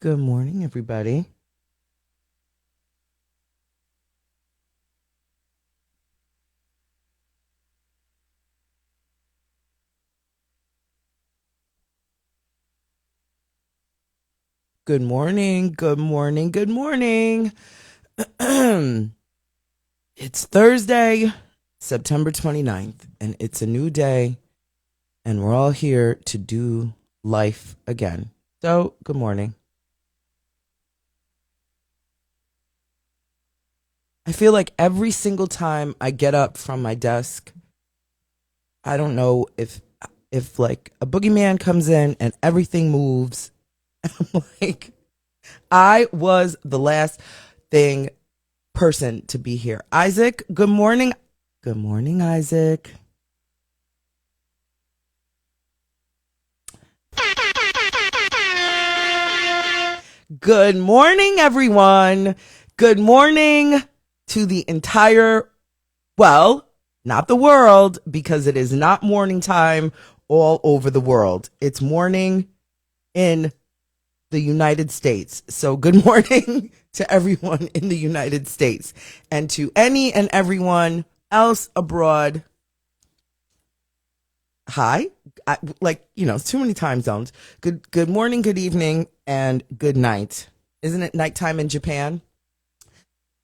Good morning, everybody. Good morning. Good morning. Good morning. It's Thursday, September 29th, and it's a new day, and we're all here to do life again. So, good morning. I feel like every single time I get up from my desk, I don't know if like a boogeyman comes in and everything moves. I'm like, I was the last thing person to be here. Isaac, good morning. Good morning, Isaac. Good morning, everyone. Good morning to the entire, well, not the world, because it is not morning time all over the world. It's morning in the United States. So, good morning to everyone in the United States and to any and everyone else abroad. Hi. Too many time zones. Good morning, good evening, and good night. Isn't it nighttime in Japan?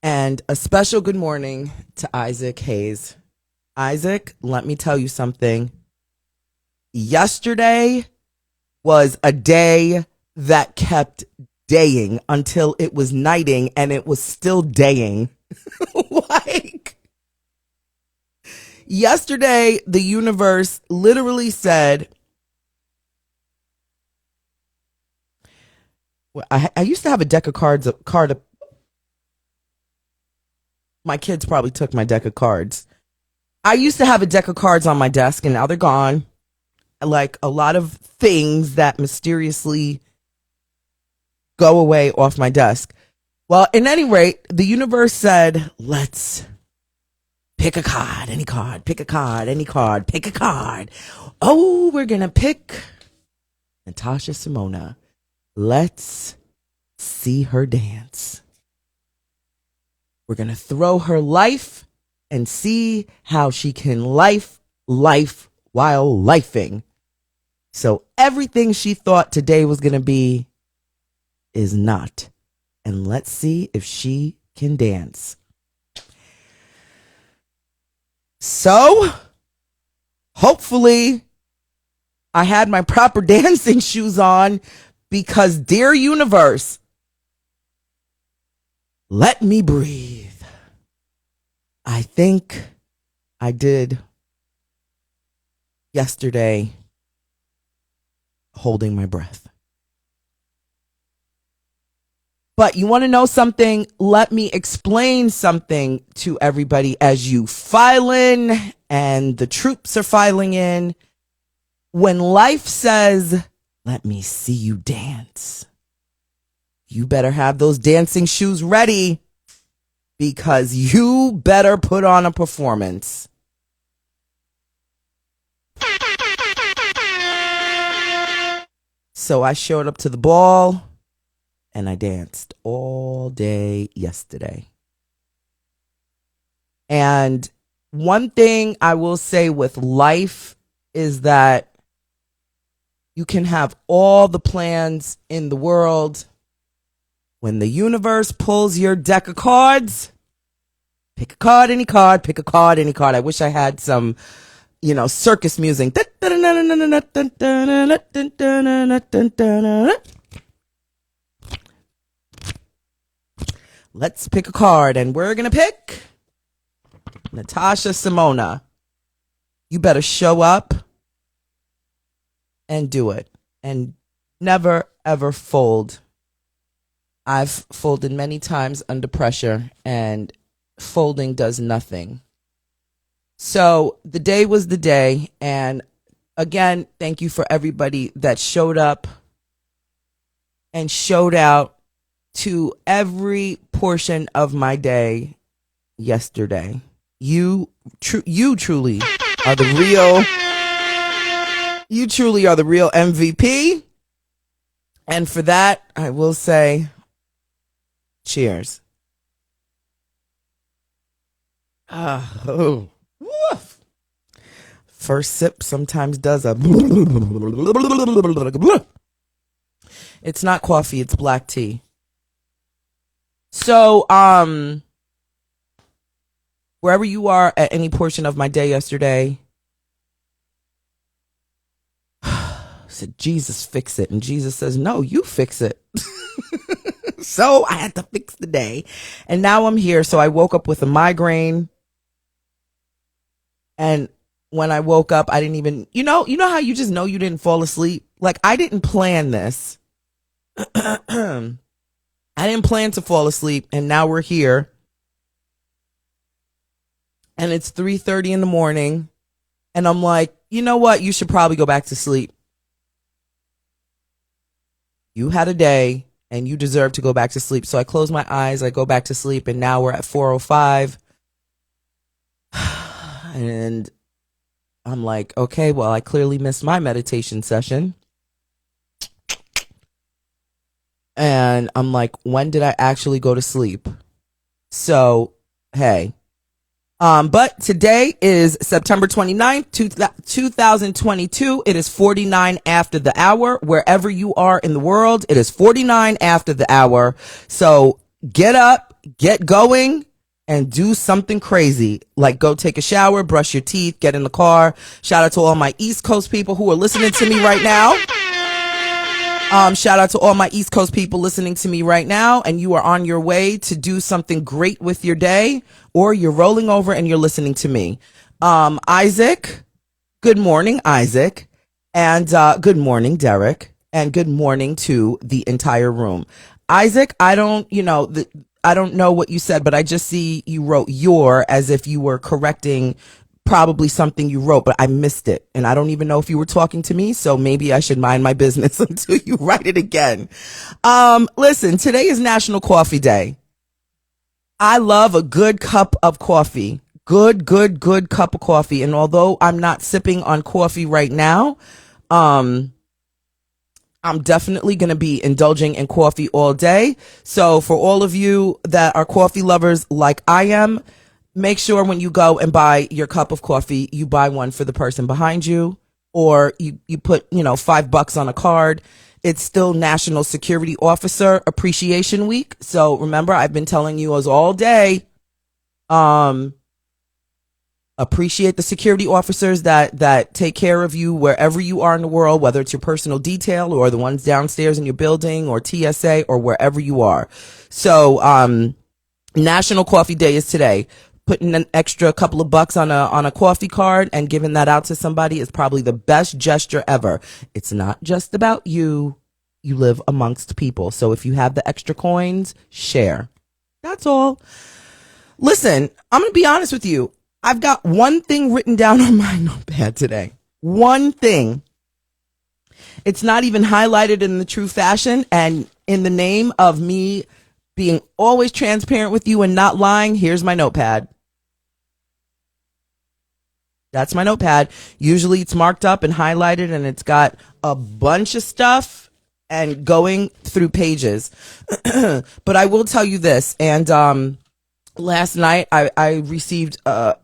And a special good morning to Isaac Hayes. Isaac, let me tell you something. Yesterday was a day that kept daying until it was nighting, and it was still daying. Like, yesterday, the universe literally said, well, I used to have a deck of cards. My kids probably took my deck of cards. I used to have a deck of cards on my desk, and now they're gone. Like a lot of things that mysteriously go away off my desk. Well, at any rate, the universe said, let's pick a card, any card, pick a card, any card, pick a card. Oh, we're going to pick Natasha Simona. Let's see her dance. We're going to throw her life and see how she can life while lifing. So everything she thought today was going to be is not. And let's see if she can dance. So, hopefully, I had my proper dancing shoes on because, dear universe, let me breathe. I think I did yesterday holding my breath. But you want to know something? Let me explain something to everybody as you file in and the troops are filing in. When life says, let me see you dance, you better have those dancing shoes ready because you better put on a performance. So I showed up to the ball and I danced all day yesterday. And one thing I will say with life is that you can have all the plans in the world. When the universe pulls your deck of cards, pick a card, any card, pick a card, any card. I wish I had some, circus music. Let's pick a card, and we're going to pick Natasha Simona. You better show up and do it. And never, ever fold. I've folded many times under pressure, and folding does nothing. So the day was the day. And again, thank you for everybody that showed up and showed out to every portion of my day yesterday. You truly are the real. You truly are the real MVP. And for that, I will say cheers. Oh, woof. First sip sometimes does a. It's not coffee, it's black tea. So, wherever you are at any portion of my day yesterday, I said, Jesus, fix it. And Jesus says, no, you fix it. So I had to fix the day. And now I'm here. So I woke up with a migraine. And when I woke up, I didn't even, you know how you just know you didn't fall asleep? Like, I didn't plan this. I didn't plan to fall asleep. And now we're here. And it's 3:30 in the morning. And I'm like, you know what? You should probably go back to sleep. You had a day and you deserve to go back to sleep. So I close my eyes, I go back to sleep, and now we're at 4:05. And I'm like, okay, well, I clearly missed my meditation session. And I'm like, when did I actually go to sleep? So, hey. But today is September 29th, 2022. It is 49 after the hour. Wherever you are in the world, it is 49 after the hour. So get up, get going, and do something crazy. Like go take a shower, brush your teeth, get in the car. Shout out to all my East Coast people who are listening to me right now. Shout out to all my East Coast people listening to me right now, and you are on your way to do something great with your day, or you're rolling over and you're listening to me. Isaac, good morning, Isaac, and good morning, Derek, and good morning to the entire room. Isaac, I don't know what you said, but I just see you wrote your as if you were correcting probably something you wrote, but I missed it. And I don't even know if you were talking to me. So maybe I should mind my business until you write it again. Listen, today is National Coffee Day. I love a good cup of coffee. Good cup of coffee. And although I'm not sipping on coffee right now, I'm definitely going to be indulging in coffee all day. So for all of you that are coffee lovers like I am, make sure when you go and buy your cup of coffee, you buy one for the person behind you, or you put, $5 on a card. It's still National Security Officer Appreciation Week. So remember, I've been telling you as all day, appreciate the security officers that take care of you wherever you are in the world, whether it's your personal detail or the ones downstairs in your building or TSA or wherever you are. So, National Coffee Day is today. Putting an extra couple of bucks on a coffee card and giving that out to somebody is probably the best gesture ever. It's not just about you. You live amongst people. So if you have the extra coins, share. That's all. Listen, I'm going to be honest with you. I've got one thing written down on my notepad today. One thing. It's not even highlighted in the true fashion. And in the name of me being always transparent with you and not lying, here's my notepad. That's my notepad. Usually it's marked up and highlighted and it's got a bunch of stuff and going through pages. But I will tell you this. And last night I received an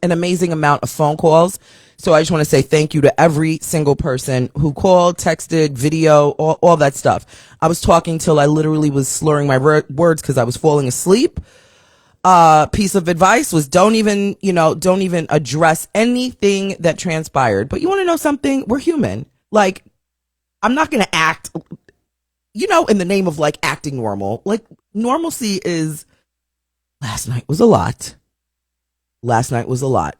amazing amount of phone calls. So I just want to say thank you to every single person who called, texted, video, all that stuff. I was talking till I literally was slurring my words because I was falling asleep. Piece of advice was don't even address anything that transpired. But you want to know something? We're human. Like, I'm not going to act, in the name of like acting normal. Like, normalcy is, last night was a lot.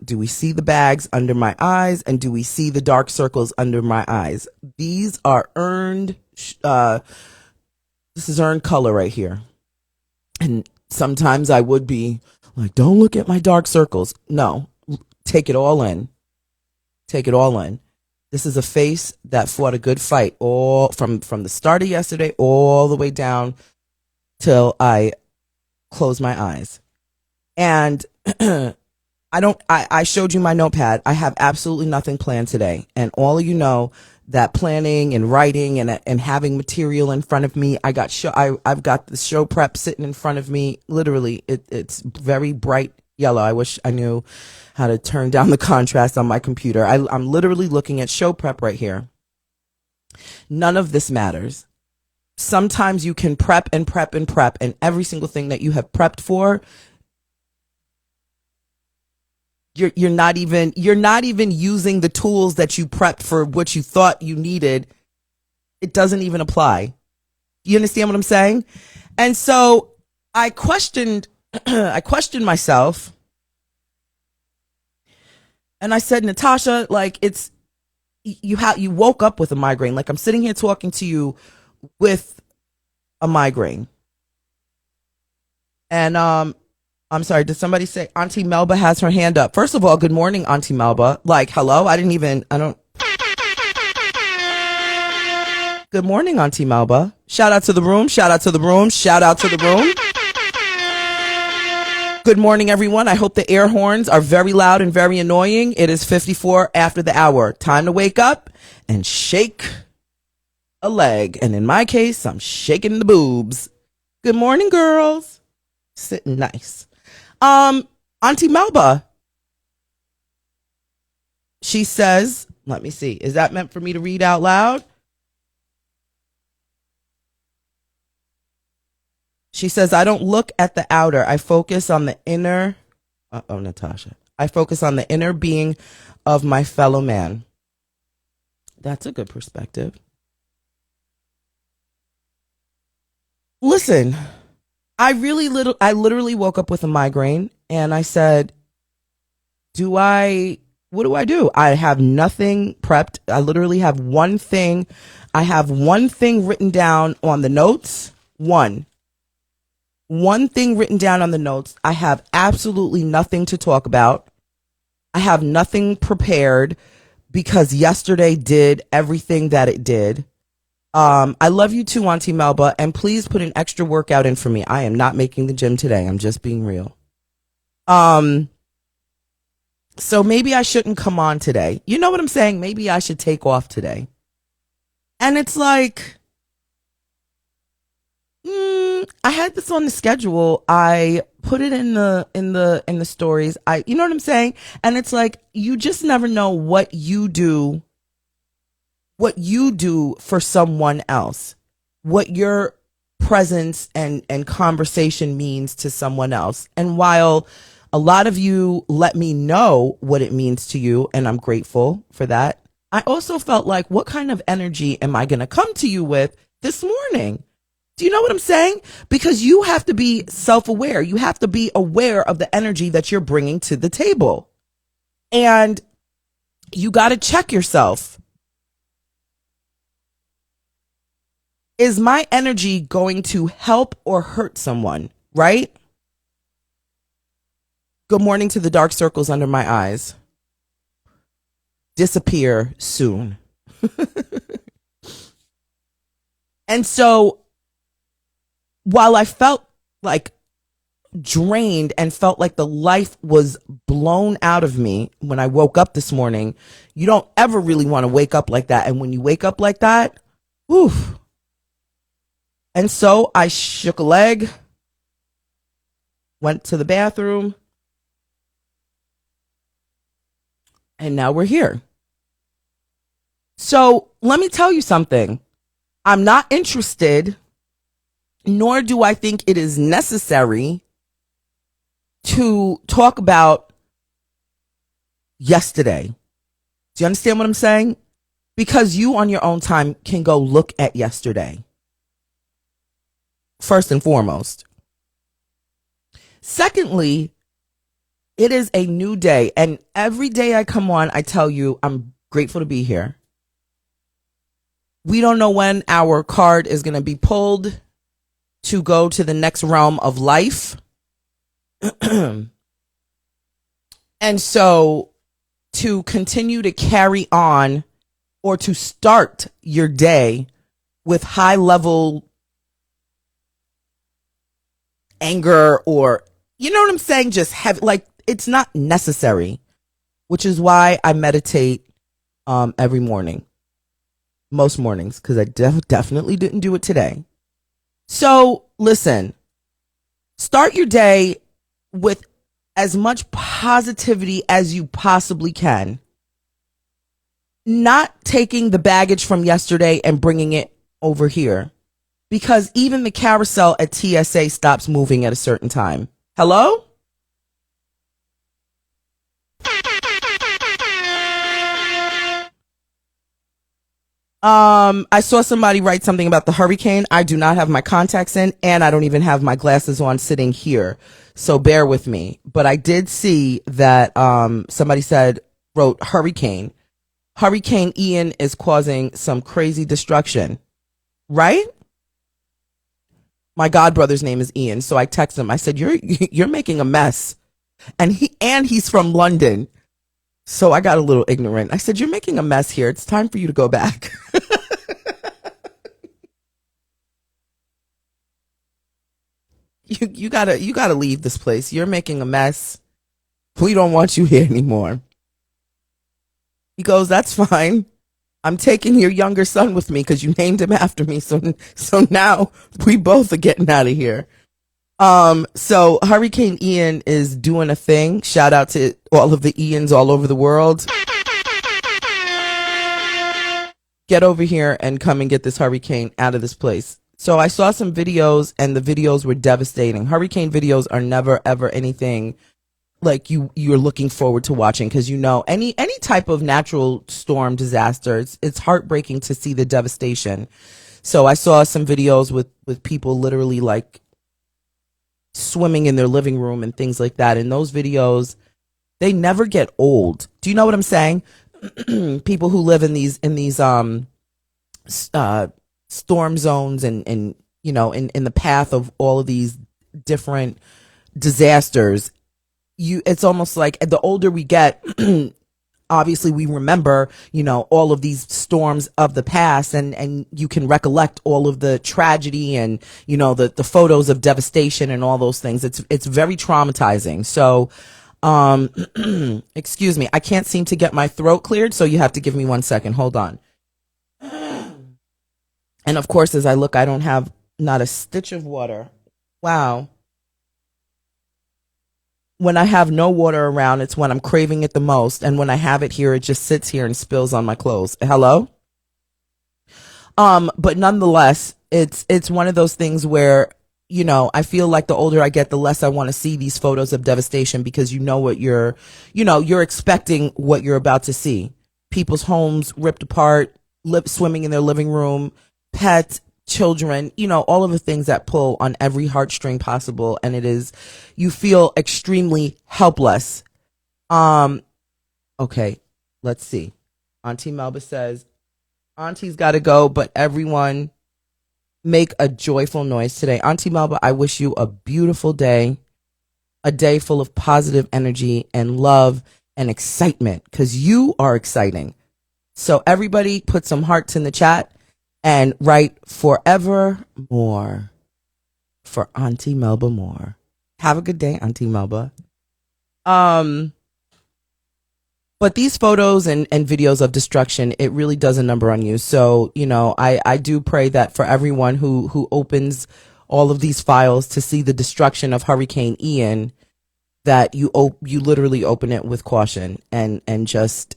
Do we see the bags under my eyes? And do we see the dark circles under my eyes? These are earned, this is earned color right here. And sometimes I would be like, don't look at my dark circles. No, take it all in. This is a face that fought a good fight all from the start of yesterday all the way down till I close my eyes. And I showed you my notepad. I have absolutely nothing planned today. And all of you know that planning and writing and having material in front of me. I've got the show prep sitting in front of me. Literally, it's very bright yellow. I wish I knew how to turn down the contrast on my computer. I'm literally looking at show prep right here. None of this matters. Sometimes you can prep and prep and prep, and every single thing that you have prepped for, you're not even using the tools that you prepped for what you thought you needed. It doesn't even apply. You understand what I'm saying? And so I questioned myself, and I said, Natasha, like, you woke up with a migraine. Like, I'm sitting here talking to you with a migraine. And I'm sorry, did somebody say Auntie Melba has her hand up? First of all, good morning, Auntie Melba. Like, hello? Good morning, Auntie Melba. Shout out to the room, shout out to the room, shout out to the room. Good morning, everyone. I hope the air horns are very loud and very annoying. It is 54 after the hour. Time to wake up and shake a leg. And in my case, I'm shaking the boobs. Good morning, girls. Sitting nice. Auntie Melba, she says, let me see, is that meant for me to read out loud? She says, I don't look at the outer. I focus on the inner. Natasha. I focus on the inner being of my fellow man. That's a good perspective. Listen, I literally woke up with a migraine, and I said, what do I do? I have nothing prepped. I literally have one thing. I have one thing written down on the notes. One thing written down on the notes. I have absolutely nothing to talk about. I have nothing prepared because yesterday did everything that it did. I love you too, Auntie Melba, and please put an extra workout in for me. I am not making the gym today. I'm just being real. So maybe I shouldn't come on today. You know what I'm saying? Maybe I should take off today. And it's like, I had this on the schedule. I put it in the stories. You know what I'm saying? And it's like, you just never know what you do for someone else, what your presence and conversation means to someone else. And while a lot of you let me know what it means to you, and I'm grateful for that, I also felt like, what kind of energy am I going to come to you with this morning? Do you know what I'm saying? Because you have to be self-aware. You have to be aware of the energy that you're bringing to the table. And you got to check yourself. Is my energy going to help or hurt someone, right? Good morning to the dark circles under my eyes. Disappear soon. And so, while I felt like drained and felt like the life was blown out of me when I woke up this morning, you don't ever really want to wake up like that. And when you wake up like that, whew. And so I shook a leg, went to the bathroom, and now we're here. So let me tell you something. I'm not interested, nor do I think it is necessary to talk about yesterday. Do you understand what I'm saying? Because you on your own time can go look at yesterday. First and foremost. Secondly, it is a new day. And every day I come on, I tell you, I'm grateful to be here. We don't know when our card is going to be pulled to go to the next realm of life. And so to continue to carry on or to start your day with high level anger, or, you know what I'm saying? Just have, like, it's not necessary, which is why I meditate every morning. most mornings because I definitely didn't do it today. So listen, start your day with as much positivity as you possibly can. Not taking the baggage from yesterday and bringing it over here, because even the carousel at TSA stops moving at a certain time. Hello? I saw somebody write something about the hurricane. I do not have my contacts in, and I don't even have my glasses on sitting here. So bear with me. But I did see that somebody wrote hurricane. Hurricane Ian is causing some crazy destruction, right? My godbrother's name is Ian, so I texted him. I said, "You're making a mess," and he's from London. So I got a little ignorant. I said, "You're making a mess here. It's time for you to go back." You gotta leave this place. You're making a mess. We don't want you here anymore. He goes, "That's fine. I'm taking your younger son with me because you named him after me. So now we both are getting out of here." So Hurricane Ian is doing a thing. Shout out to all of the Ians all over the world. Get over here and come and get this hurricane out of this place. So I saw some videos and the videos were devastating. Hurricane videos are never ever anything like you're looking forward to watching, because any type of natural storm disaster, it's heartbreaking to see the devastation. So I saw some videos with people literally like swimming in their living room and things like that. And those videos, they never get old. Do you know what I'm saying? People who live in these storm zones and in the path of all of these different disasters, it's almost like the older we get, obviously we remember, all of these storms of the past, and you can recollect all of the tragedy and, the photos of devastation and all those things. It's very traumatizing. So, excuse me, I can't seem to get my throat cleared, so you have to give me 1 second. Hold on. And of course, as I look, I don't have not a stitch of water. Wow. When I have no water around, it's when I'm craving it the most. And when I have it here, it just sits here and spills on my clothes. Hello? But nonetheless, it's one of those things where, I feel like the older I get, the less I want to see these photos of devastation, because what you're expecting what you're about to see. People's homes ripped apart, swimming in their living room, pets, children, all of the things that pull on every heartstring possible. And you feel extremely helpless. Okay, let's see. Auntie Melba says, Auntie's got to go, but everyone make a joyful noise today. Auntie Melba, I wish you a beautiful day, a day full of positive energy and love and excitement, because you are exciting. So everybody put some hearts in the chat and write forever more for Auntie Melba Moore. Have a good day, Auntie Melba. But these photos and videos of destruction, it really does a number on you. So, I do pray that for everyone who opens all of these files to see the destruction of Hurricane Ian, that you literally open it with caution and just,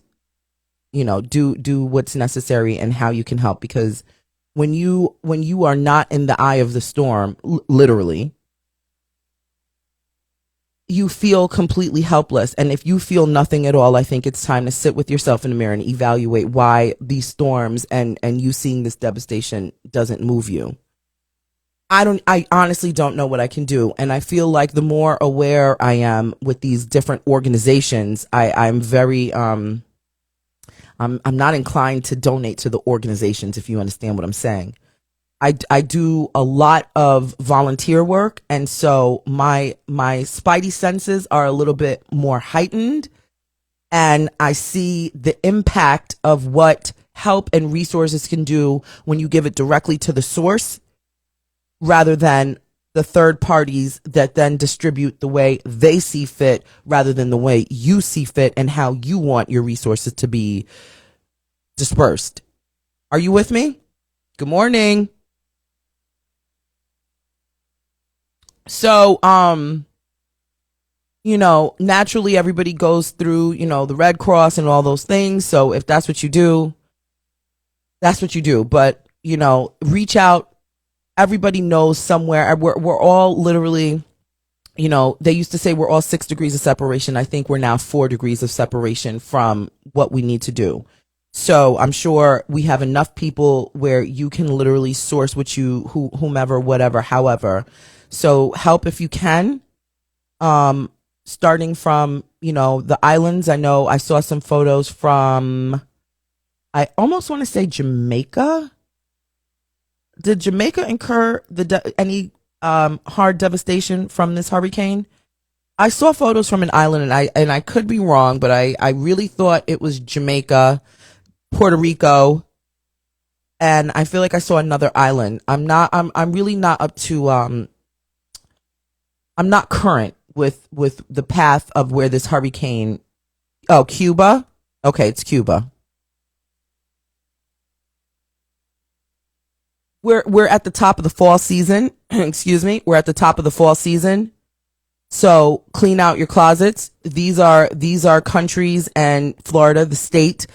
do what's necessary and how you can help. Because when you are not in the eye of the storm, literally, you feel completely helpless. And if you feel nothing at all, I think it's time to sit with yourself in the mirror and evaluate why these storms and you seeing this devastation doesn't move you. I honestly don't know what I can do. And I feel like the more aware I am with these different organizations, I'm very, I'm not inclined to donate to the organizations, if you understand what I'm saying. I do a lot of volunteer work, and so my spidey senses are a little bit more heightened, and I see the impact of what help and resources can do when you give it directly to the source, rather than the third parties that then distribute the way they see fit, rather than the way you see fit and how you want your resources to be dispersed. Are you with me? Good morning. So, naturally everybody goes through, the Red Cross and all those things. So if that's what you do, that's what you do. But, reach out. Everybody knows somewhere. We're all literally, they used to say we're all 6 degrees of separation. I think we're now 4 degrees of separation from what we need to do. So I'm sure we have enough people where you can literally source what whomever, whatever, however. So help if you can. Starting from, the islands. I know I saw some photos from, I almost want to say Jamaica. Did Jamaica incur any hard devastation from this hurricane? I saw photos from an island, and I could be wrong, but I really thought it was Jamaica, Puerto Rico, and I feel like I saw another island. I'm really not up to I'm not current with the path of where this hurricane. Oh, Cuba. Okay, it's Cuba. We're at the top of the fall season. Excuse me. We're at the top of the fall season. So clean out your closets. These are countries and Florida, the state,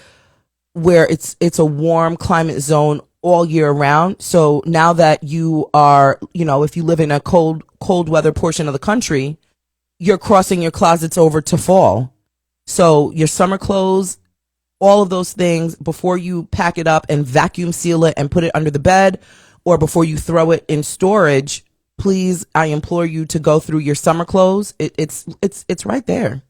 where it's a warm climate zone all year round. So now that you are, if you live in a cold weather portion of the country, you're crossing your closets over to fall. So your summer clothes, all of those things, before you pack it up and vacuum seal it and put it under the bed, or before you throw it in storage, please, I implore you to go through your summer clothes. It's right there.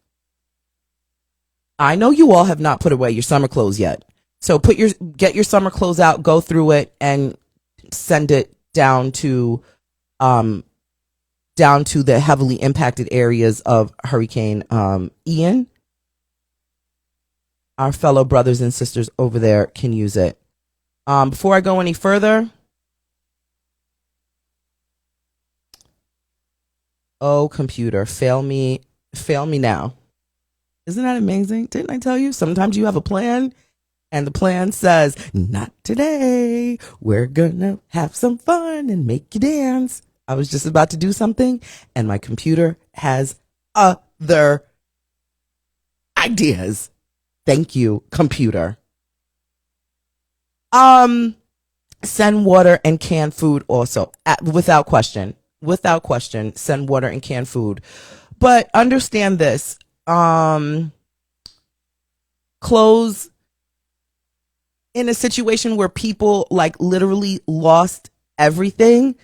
I know you all have not put away your summer clothes yet. So get your summer clothes out, go through it, and send it down to the heavily impacted areas of Hurricane Ian. Our fellow brothers and sisters over there can use it. Before I go any further, oh, computer, fail me now. Isn't that amazing? Didn't I tell you? Sometimes you have a plan and the plan says, not today. We're gonna have some fun and make you dance. I was just about to do something and my computer has other ideas. Thank you, computer. Send water and canned food also, without question. Without question, send water and canned food. But understand this. Clothes, in a situation where people like literally lost everything.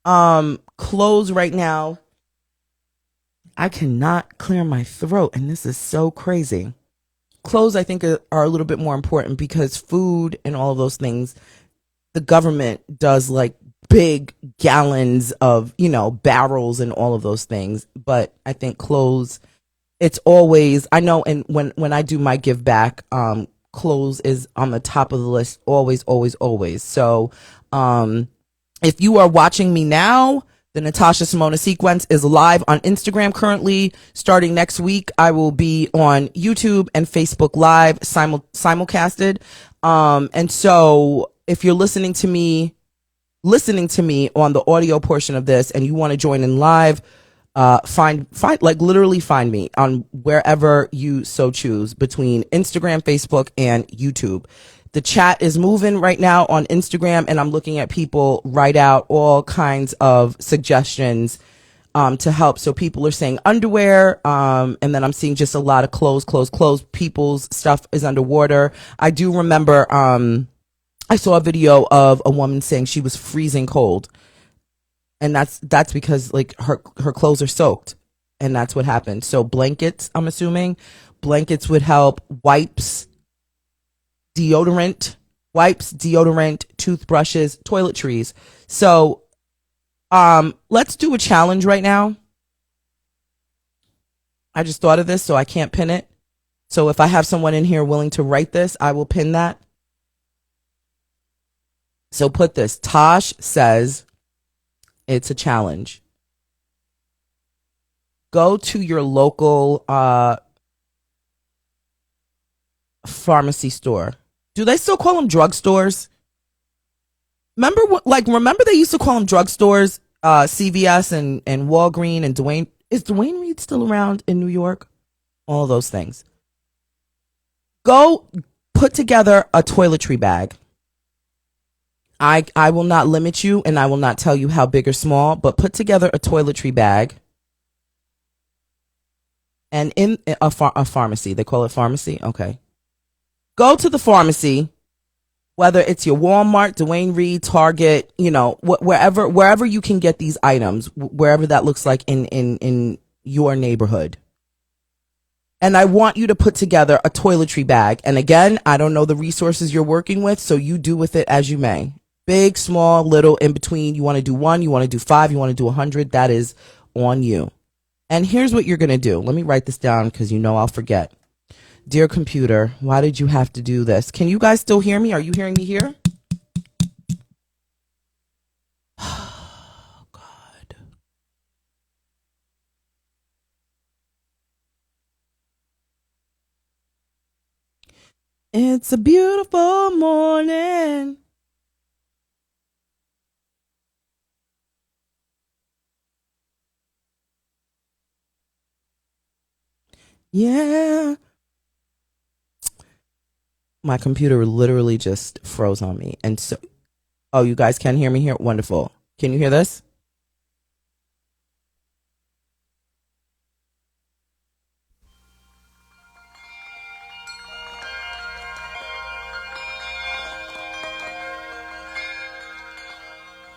Clothes right now, I cannot clear my throat, and this is so crazy. Clothes, I think, are a little bit more important because food and all of those things, the government does like big gallons of, barrels and all of those things. But I think clothes, it's always, I know, and when I do my give back, clothes is on the top of the list, always, always, always. So, if you are watching me now, the Natasha Simona Sequence is live on Instagram currently. Starting next week, I will be on YouTube and Facebook Live simulcasted. And so if you're listening to me on the audio portion of this and you want to join in live, literally find me on wherever you so choose between Instagram, Facebook, and YouTube. The chat is moving right now on Instagram, and I'm looking at people write out all kinds of suggestions to help. So people are saying underwear, and then I'm seeing just a lot of clothes. People's stuff is underwater. I do remember I saw a video of a woman saying she was freezing cold, and that's because like her clothes are soaked, and that's what happened. So blankets, I'm assuming blankets would help. Deodorant, toothbrushes, toiletries. So, let's do a challenge right now. I just thought of this, so I can't pin it. So if I have someone in here willing to write this, I will pin that. So put this. Tosh says it's a challenge. Go to your local pharmacy store. Do they still call them drugstores? remember they used to call them drugstores, CVS and Walgreen and Dwayne. Is Dwayne Reed still around in New York? All those things. Go put together a toiletry bag. I will not limit you and I will not tell you how big or small, but put together a toiletry bag. And in a pharmacy, they call it pharmacy. Okay. Go to the pharmacy, whether it's your Walmart, Dwayne Reed, Target, wherever you can get these items, wherever that looks like in your neighborhood. And I want you to put together a toiletry bag. And again, I don't know the resources you're working with, so you do with it as you may. Big, small, little, in between. You want to do 1, you want to do 5, you want to do 100. That is on you. And here's what you're going to do. Let me write this down because I'll forget. Dear computer, why did you have to do this? Can you guys still hear me? Are you hearing me here? Oh, God. It's a beautiful morning. Yeah. My computer literally just froze on me. And so, oh, you guys can hear me here? Wonderful. Can you hear this?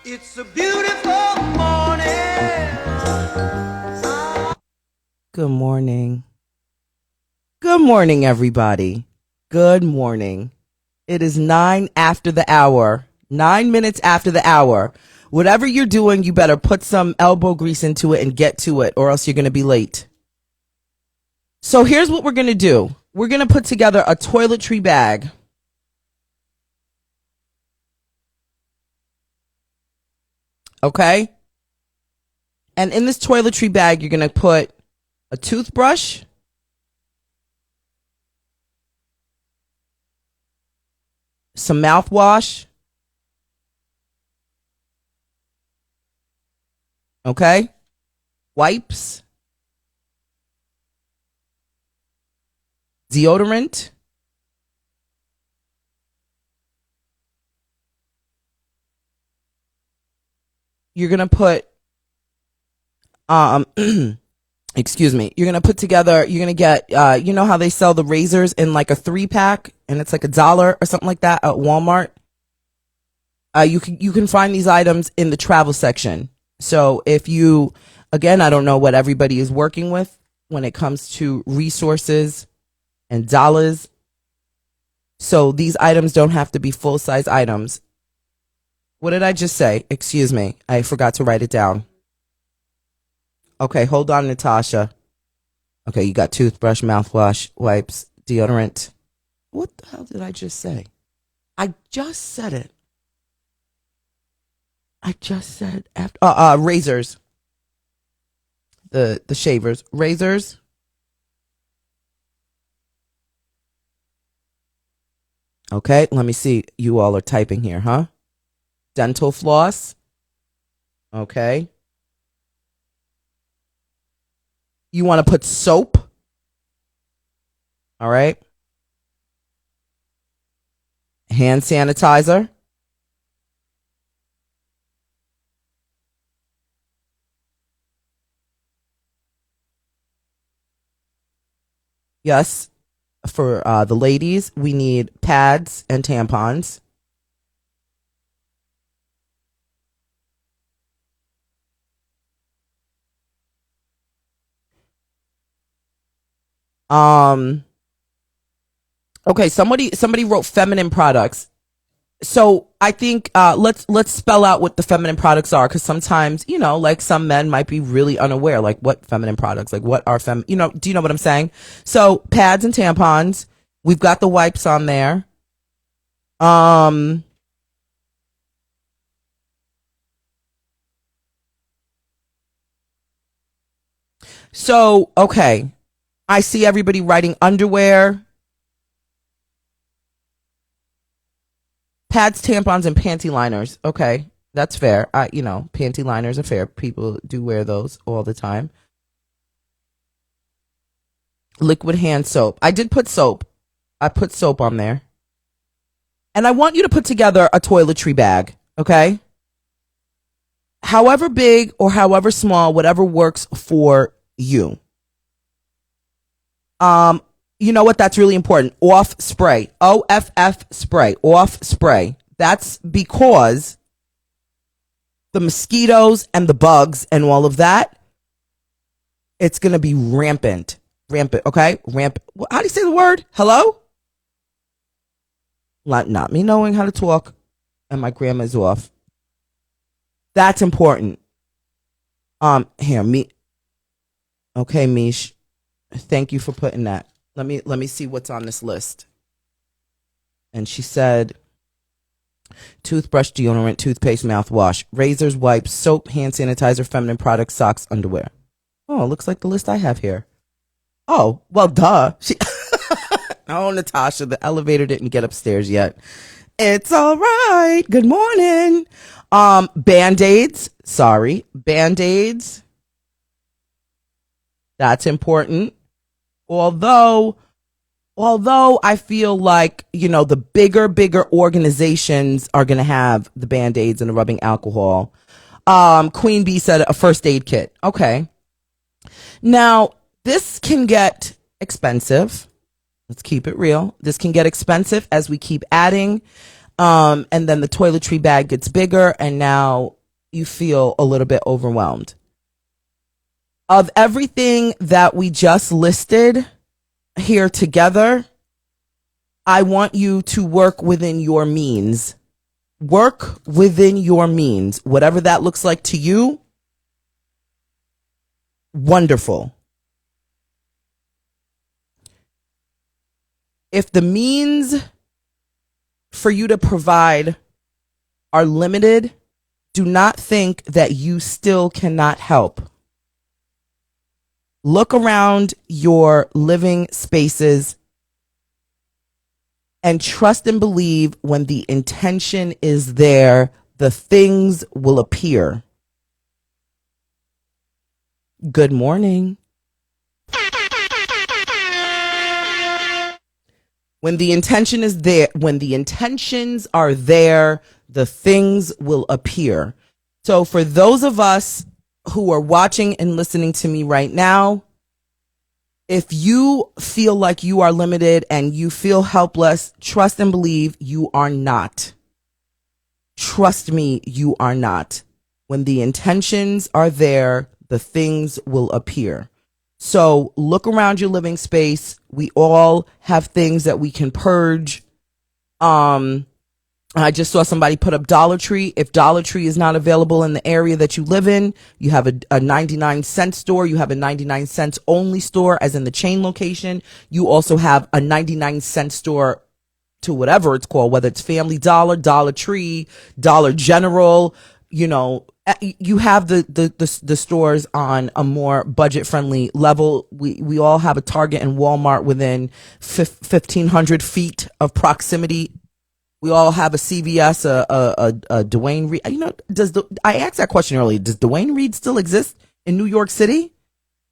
It's a beautiful morning. Good morning. Good morning, everybody. Good morning. It is 9 after the hour. 9 minutes after the hour. Whatever you're doing, you better put some elbow grease into it and get to it, or else you're going to be late. So here's what we're going to do. We're going to put together a toiletry bag. Okay? And in this toiletry bag, you're going to put a toothbrush, some mouthwash, okay? Wipes, deodorant, you're going to put excuse me, you're going to put together, you're going to get you know how they sell the razors in like a 3-pack and it's like $1 or something like that at Walmart? You can find these items in the travel section. So if you, again, I don't know what everybody is working with when it comes to resources and dollars. So these items don't have to be full-size items. What did I just say? Excuse me. I forgot to write it down. Okay, hold on, Natasha. Okay, you got toothbrush, mouthwash, wipes, deodorant. What the hell did I just say? I just said it. I just said after razors. The shavers. Razors. Okay, let me see. You all are typing here, huh? Dental floss. Okay. You want to put soap. All right. Hand sanitizer. Yes. For the ladies, we need pads and tampons. Okay, somebody wrote feminine products. So I think let's spell out what the feminine products are, because sometimes, like some men might be really unaware, like what feminine products, like what are do you know what I'm saying? So pads and tampons, we've got the wipes on there. So okay, I see everybody writing underwear, Pads, tampons, and panty liners. Okay, that's fair. Panty liners are fair. People do wear those all the time. Liquid hand soap. I did put soap. I put soap on there. And I want you to put together a toiletry bag, okay? However big or however small, whatever works for you. You know what? That's really important. Off spray. OFF spray. Off spray. That's because the mosquitoes and the bugs and all of that, it's going to be rampant. Rampant, okay? Rampant. How do you say the word? Hello? Not me knowing how to talk and my grammar's off. That's important. Here, me. Okay, Mish. Thank you for putting that. Let me see what's on this list. And she said toothbrush, deodorant, toothpaste, mouthwash, razors, wipes, soap, hand sanitizer, feminine products, socks, underwear. Oh, it looks like the list I have here. Oh, well, duh. Oh, Natasha, the elevator didn't get upstairs yet. It's all right. Good morning. Band-Aids. Sorry. Band-Aids. That's important. Although I feel like, the bigger organizations are going to have the Band-Aids and the rubbing alcohol. Queen Bee said a first aid kit. Okay. Now, this can get expensive. Let's keep it real. This can get expensive as we keep adding. And then the toiletry bag gets bigger and now you feel a little bit overwhelmed. Of everything that we just listed here together, I want you to work within your means. Work within your means. Whatever that looks like to you, wonderful. If the means for you to provide are limited, do not think that you still cannot help. Look around your living spaces and trust and believe when the intention is there, the things will appear. Good morning. When the intention is there, when the intentions are there, the things will appear. So for those of us who are watching and listening to me right now, if you feel like you are limited and you feel helpless, trust and believe you are not. Trust me, you are not. When the intentions are there, the things will appear. So look around your living space. We all have things that we can purge. I just saw somebody put up Dollar Tree. If Dollar Tree is not available in the area that you live in, you have a 99-cent store. You have a 99-cent only store, as in the chain location. You also have a 99-cent store to whatever it's called, whether it's Family Dollar, Dollar Tree, Dollar General. You have the stores on a more budget friendly level. We all have a Target and Walmart within 1,500 feet of proximity. We all have a CVS, a Duane Reade. I asked that question earlier. Does Duane Reade still exist in New York City?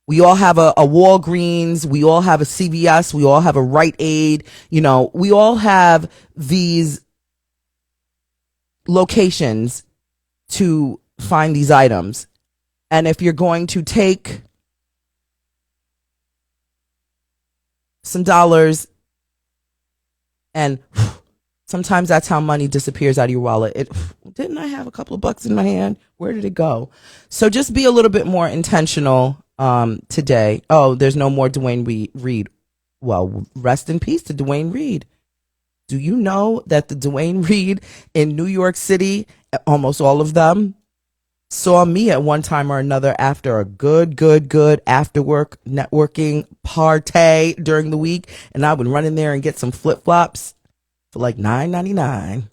We all have a Walgreens. We all have a CVS. We all have a Rite Aid. We all have these locations to find these items. And if you're going to take some dollars, and sometimes that's how money disappears out of your wallet. Didn't I have a couple of bucks in my hand? Where did it go? So just be a little bit more intentional today. Oh, there's no more Duane Reade. Well, rest in peace to Duane Reade. Do you know that the Duane Reade in New York City, almost all of them, saw me at one time or another after a good after work networking party during the week, and I would run in there and get some flip-flops for like $9.99.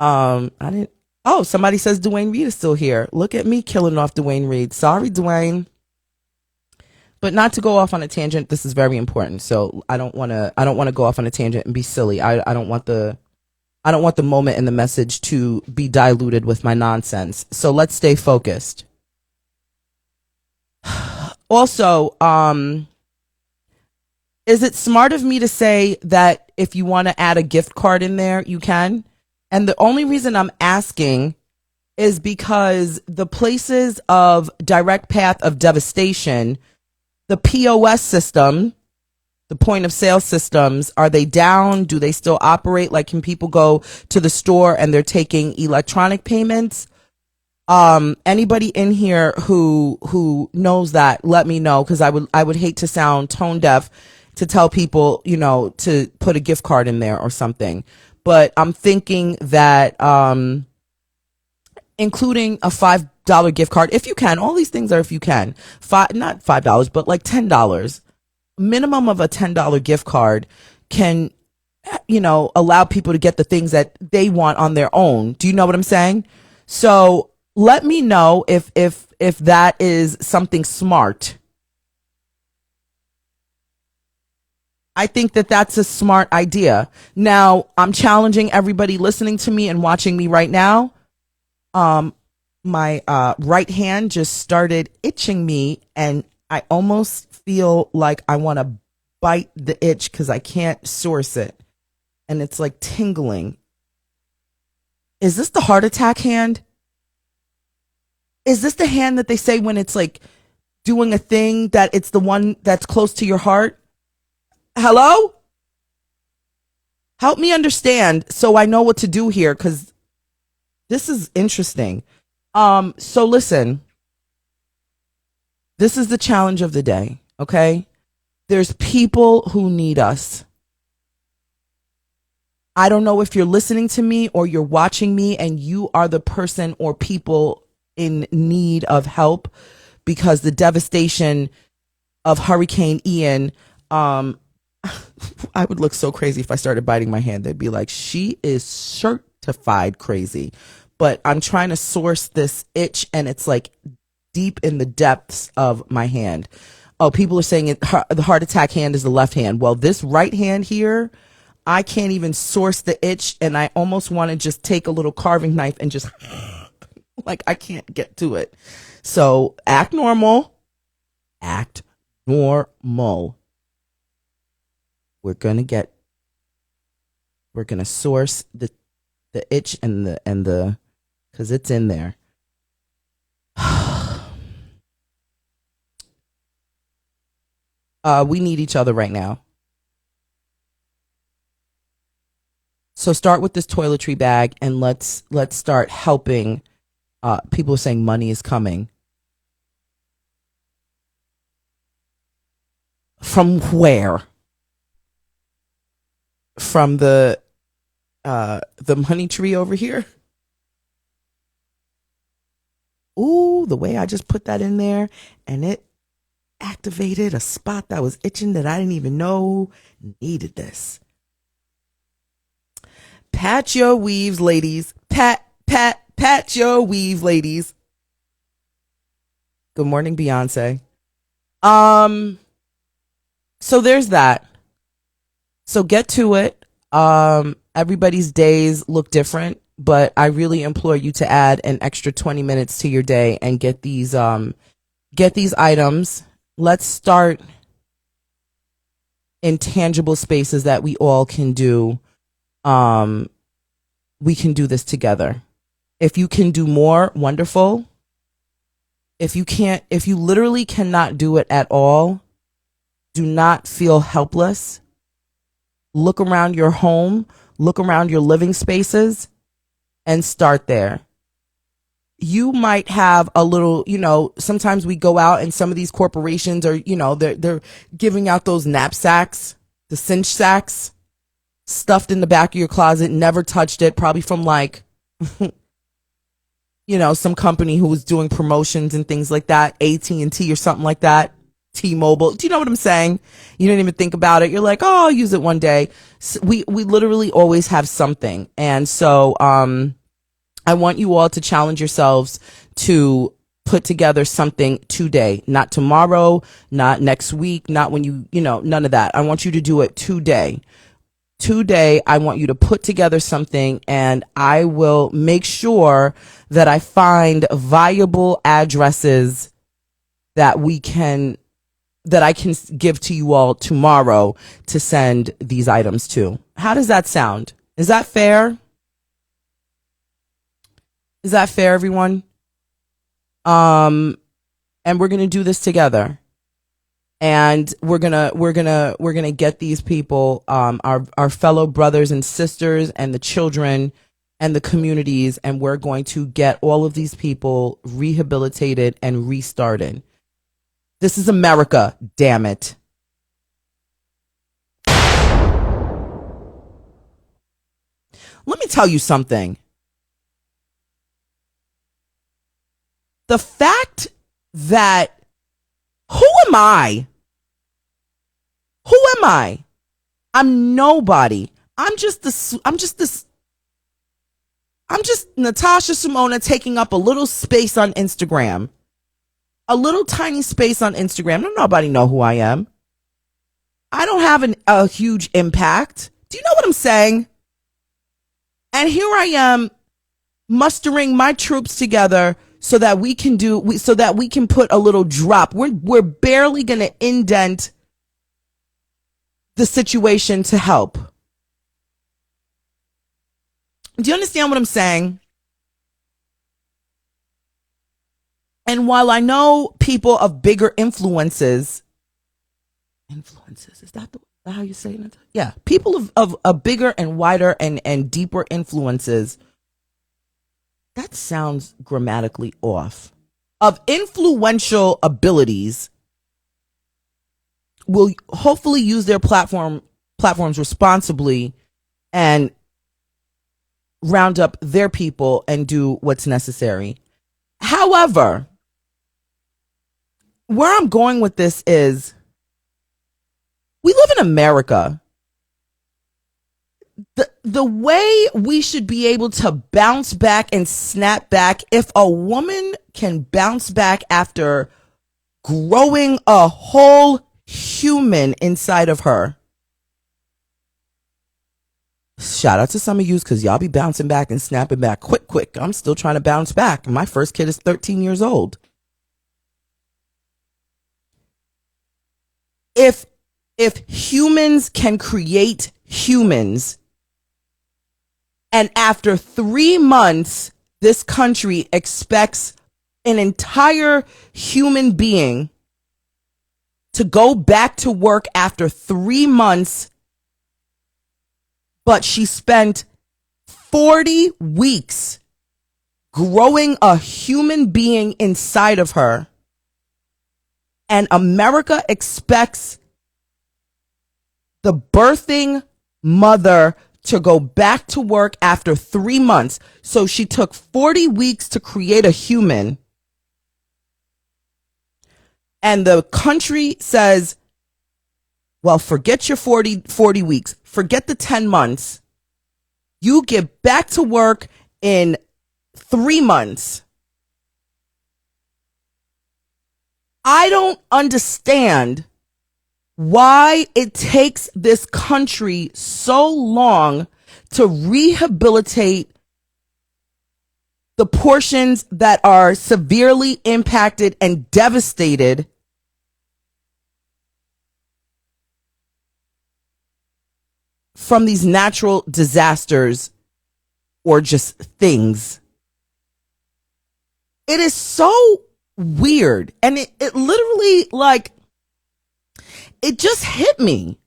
I didn't. Oh, somebody says Duane Reade is still here. Look at me killing off Duane Reade. Sorry, Duane. But not to go off on a tangent. This is very important. So I don't want to go off on a tangent and be silly. I don't want the I don't want the moment and the message to be diluted with my nonsense. So let's stay focused. Also, is it smart of me to say that if you want to add a gift card in there, you can? And the only reason I'm asking is because the places of direct path of devastation, the POS system, the point of sale systems, are they down? Do they still operate? Like, can people go to the store and they're taking electronic payments? Anybody in here who knows that, let me know, because I would hate to sound tone deaf to tell people, to put a gift card in there or something. But I'm thinking that including a $5 gift card, if you can. All these things are if you can. Not $5, but like $10. Minimum of a $10 gift card can, allow people to get the things that they want on their own. Do you know what I'm saying? So let me know if that is something smart. I think that that's a smart idea. Now, I'm challenging everybody listening to me and watching me right now. My right hand just started itching me, and I almost feel like I want to bite the itch because I can't source it. And it's like tingling. Is this the heart attack hand? Is this the hand that they say when it's like doing a thing that it's the one that's close to your heart? Hello? Help me understand so I know what to do here, because this is interesting. So listen, this is the challenge of the day, okay? There's people who need us. I don't know if you're listening to me or you're watching me and you are the person or people in need of help, because the devastation of Hurricane Ian, I would look so crazy if I started biting my hand. They'd be like, she is certified crazy. But I'm trying to source this itch, and it's like deep in the depths of my hand. Oh, people are saying the heart attack hand is the left hand. Well, this right hand here, I can't even source the itch, and I almost want to just take a little carving knife and just like, I can't get to it. So act normal. Act normal. We're going to source the itch and the, cause it's in there. We need each other right now. So start with this toiletry bag and let's start helping. People are saying money is coming. From where? From the money tree over here. Ooh, the way I just put that in there and it activated a spot that was itching that I didn't even know needed this. Pat your weaves, ladies. Pat your weave, ladies. Good morning, Beyonce. So there's that. So get to it. Everybody's days look different, but I really implore you to add an extra 20 minutes to your day and get these items. Let's start in tangible spaces that we all can do. We can do this together. If you can do more, wonderful. If you literally cannot do it at all, do not feel helpless. Look around your home, look around your living spaces, and start there. You might have a little, sometimes we go out and some of these corporations are, they're giving out those knapsacks, the cinch sacks, stuffed in the back of your closet, never touched it, probably from like, some company who was doing promotions and things like that, AT&T or something like that. T-Mobile. Do you know what I'm saying? You didn't even think about it. You're like, oh, I'll use it one day. So we literally always have something. And so, I want you all to challenge yourselves to put together something today, not tomorrow, not next week, not when none of that. I want you to do it today. today I want you to put together something, and I will make sure that I find viable addresses that I can give to you all tomorrow to send these items to. How does that sound? Is that fair? Is that fair, everyone? And we're going to do this together. And we're gonna get these people, our fellow brothers and sisters and the children and the communities, and we're going to get all of these people rehabilitated and restarted. This is America, damn it. Let me tell you something. The fact that, who am I? Who am I? I'm nobody. I'm just Natasha Simona taking up a little space on Instagram. A little tiny space on Instagram. Don't nobody know who I am. I don't have a huge impact. Do you know what I'm saying? And here I am mustering my troops together so that we can put a little drop. We're barely going to indent the situation to help. Do you understand what I'm saying? And while I know people of bigger influences, is that how you say it? Yeah, people of a bigger and wider and deeper influences. That sounds grammatically off. Of influential abilities will hopefully use their platforms responsibly and round up their people and do what's necessary. However, where I'm going with this is, we live in America. The way we should be able to bounce back and snap back, if a woman can bounce back after growing a whole human inside of her. Shout out to some of you, because y'all be bouncing back and snapping back quick. I'm still trying to bounce back. My first kid is 13 years old. If humans can create humans, and after 3 months, this country expects an entire human being to go back to work after 3 months, but she spent 40 weeks growing a human being inside of her, and America expects the birthing mother to go back to work after 3 months. So she took 40 weeks to create a human. And the country says, well, forget your 40 weeks. Forget the 10 months. You get back to work in 3 months. I don't understand why it takes this country so long to rehabilitate the portions that are severely impacted and devastated from these natural disasters or just things. It is so weird. And it literally, like, it just hit me.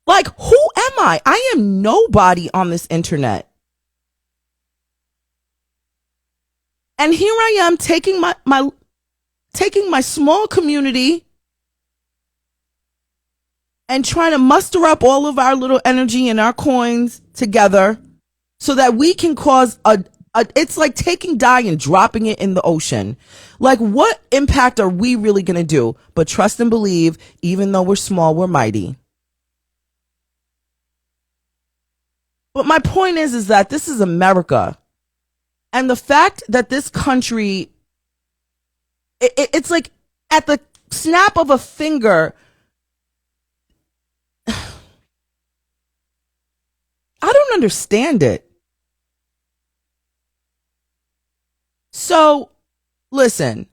Like, who am I? I am nobody on this internet. And here I am taking my small community and trying to muster up all of our little energy and our coins together so that we can cause it's like taking dye and dropping it in the ocean. Like, what impact are we really going to do? But trust and believe, even though we're small, we're mighty. But my point is that this is America. And the fact that this country, it's like at the snap of a finger, don't understand it. So, listen,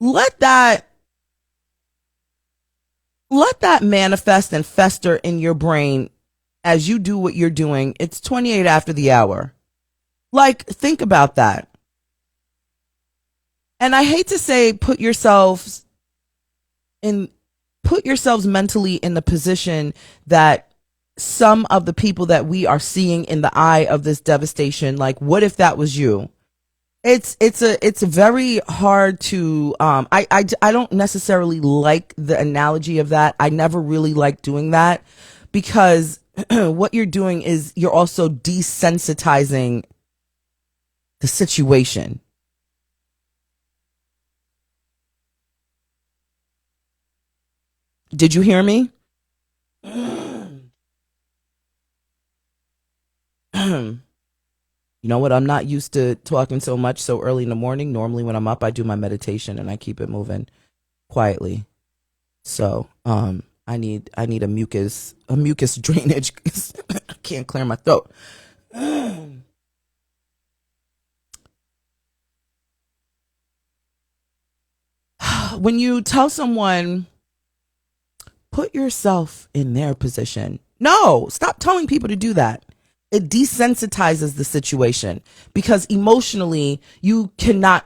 let that manifest and fester in your brain as you do what you're doing. It's 28 after the hour. Like, think about that. And I hate to say put yourselves mentally in the position that some of the people that we are seeing in the eye of this devastation, like, what if that was you? It's very hard to I don't necessarily like the analogy of that. I never really like doing that, because what you're doing is you're also desensitizing the situation. Did you hear me? You know what? I'm not used to talking so much so early in the morning. Normally when I'm up, I do my meditation and I keep it moving quietly. So, I need a mucus drainage, 'cause I can't clear my throat. When you tell someone, put yourself in their position. No, stop telling people to do that. It desensitizes the situation, because emotionally you cannot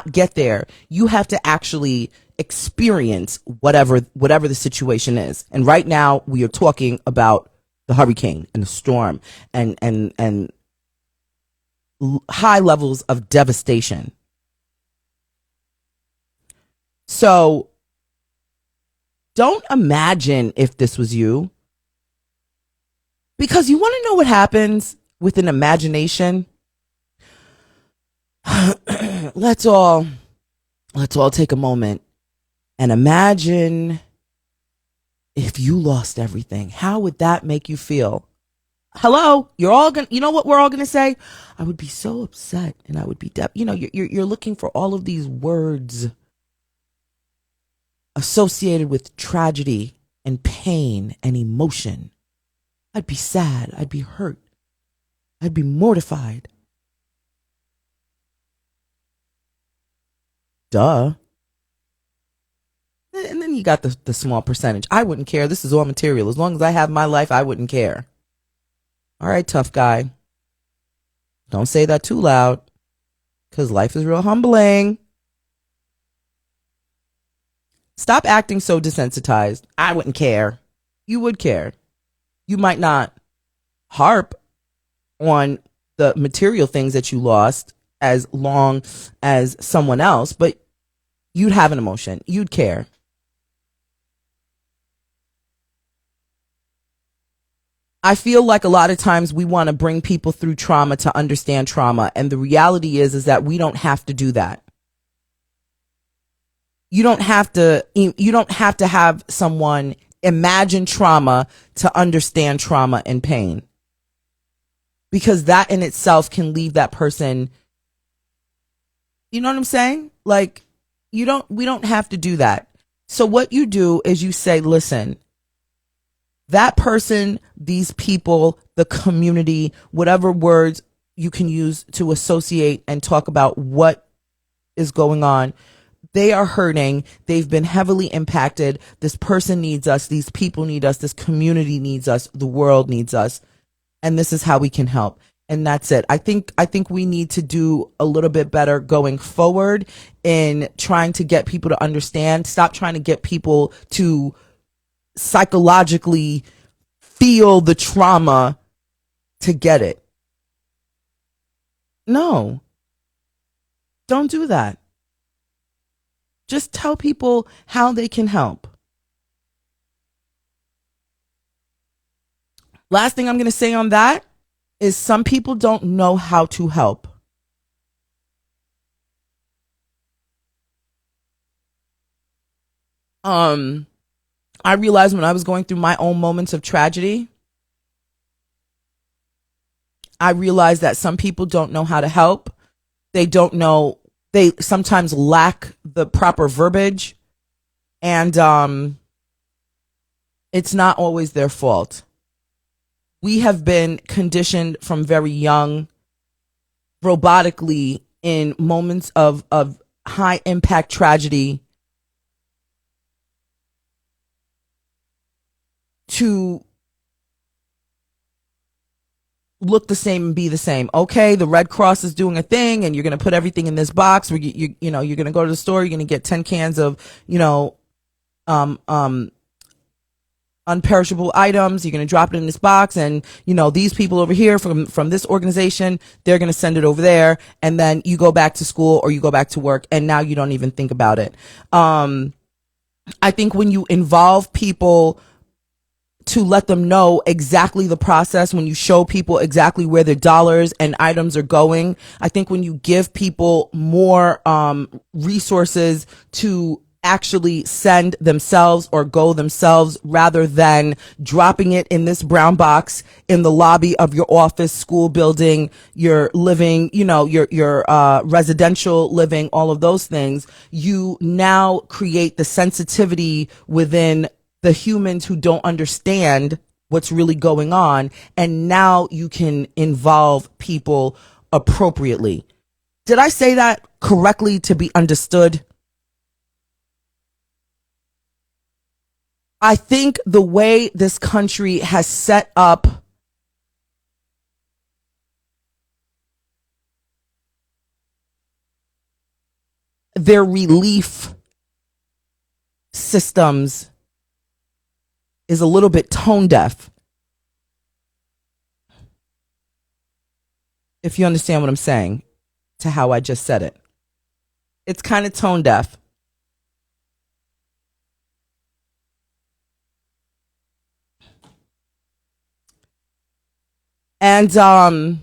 get there. You have to actually experience whatever the situation is. And right now we are talking about the hurricane and the storm and high levels of devastation. So don't imagine if this was you, because you want to know what happens with an imagination. Let's all take a moment and imagine if you lost everything. How would that make you feel? Hello, you know what we're all gonna say? I would be so upset, and I would be you're looking for all of these words associated with tragedy and pain and emotion. I'd be sad. I'd be hurt. I'd be mortified. Duh. And then you got the small percentage. I wouldn't care. This is all material. As long as I have my life, I wouldn't care. All right, tough guy. Don't say that too loud, because life is real humbling. Stop acting so desensitized. I wouldn't care. You would care. You might not harp on the material things that you lost as long as someone else, but you'd have an emotion. You'd care. I feel like a lot of times we want to bring people through trauma to understand trauma, and the reality is that we don't have to do that. You don't have to have someone imagine trauma to understand trauma and pain, because that in itself can leave that person, you know what I'm saying? Like, we don't have to do that. So what you do is you say, listen, that person, these people, the community, whatever words you can use to associate and talk about what is going on, they are hurting. They've been heavily impacted. This person needs us. These people need us. This community needs us. The world needs us. And this is how we can help. And that's it. I think we need to do a little bit better going forward in trying to get people to understand. Stop trying to get people to psychologically feel the trauma to get it. No. Don't do that. Just tell people how they can help. Last thing I'm going to say on that is some people don't know how to help. I realized when I was going through my own moments of tragedy, I realized that some people don't know how to help. They don't know. They sometimes lack the proper verbiage, and it's not always their fault. We have been conditioned from very young, robotically, in moments of high impact tragedy, to look the same and be the same. Okay, the Red Cross is doing a thing, and you're going to put everything in this box. Where you're going to go to the store. You're going to get 10 cans of unperishable items. You're going to drop it in this box, and these people over here from this organization, they're going to send it over there, and then you go back to school or you go back to work, and now you don't even think about it. I think when you involve people to let them know exactly the process, when you show people exactly where their dollars and items are going, I think when you give people more resources to actually send themselves or go themselves, rather than dropping it in this brown box in the lobby of your office, school building, your living, your residential living, all of those things, you now create the sensitivity within the humans who don't understand what's really going on. And now you can involve people appropriately. Did I say that correctly to be understood? I think the way this country has set up their relief systems is a little bit tone deaf. If you understand what I'm saying, to how I just said it. It's kind of tone deaf. And I'm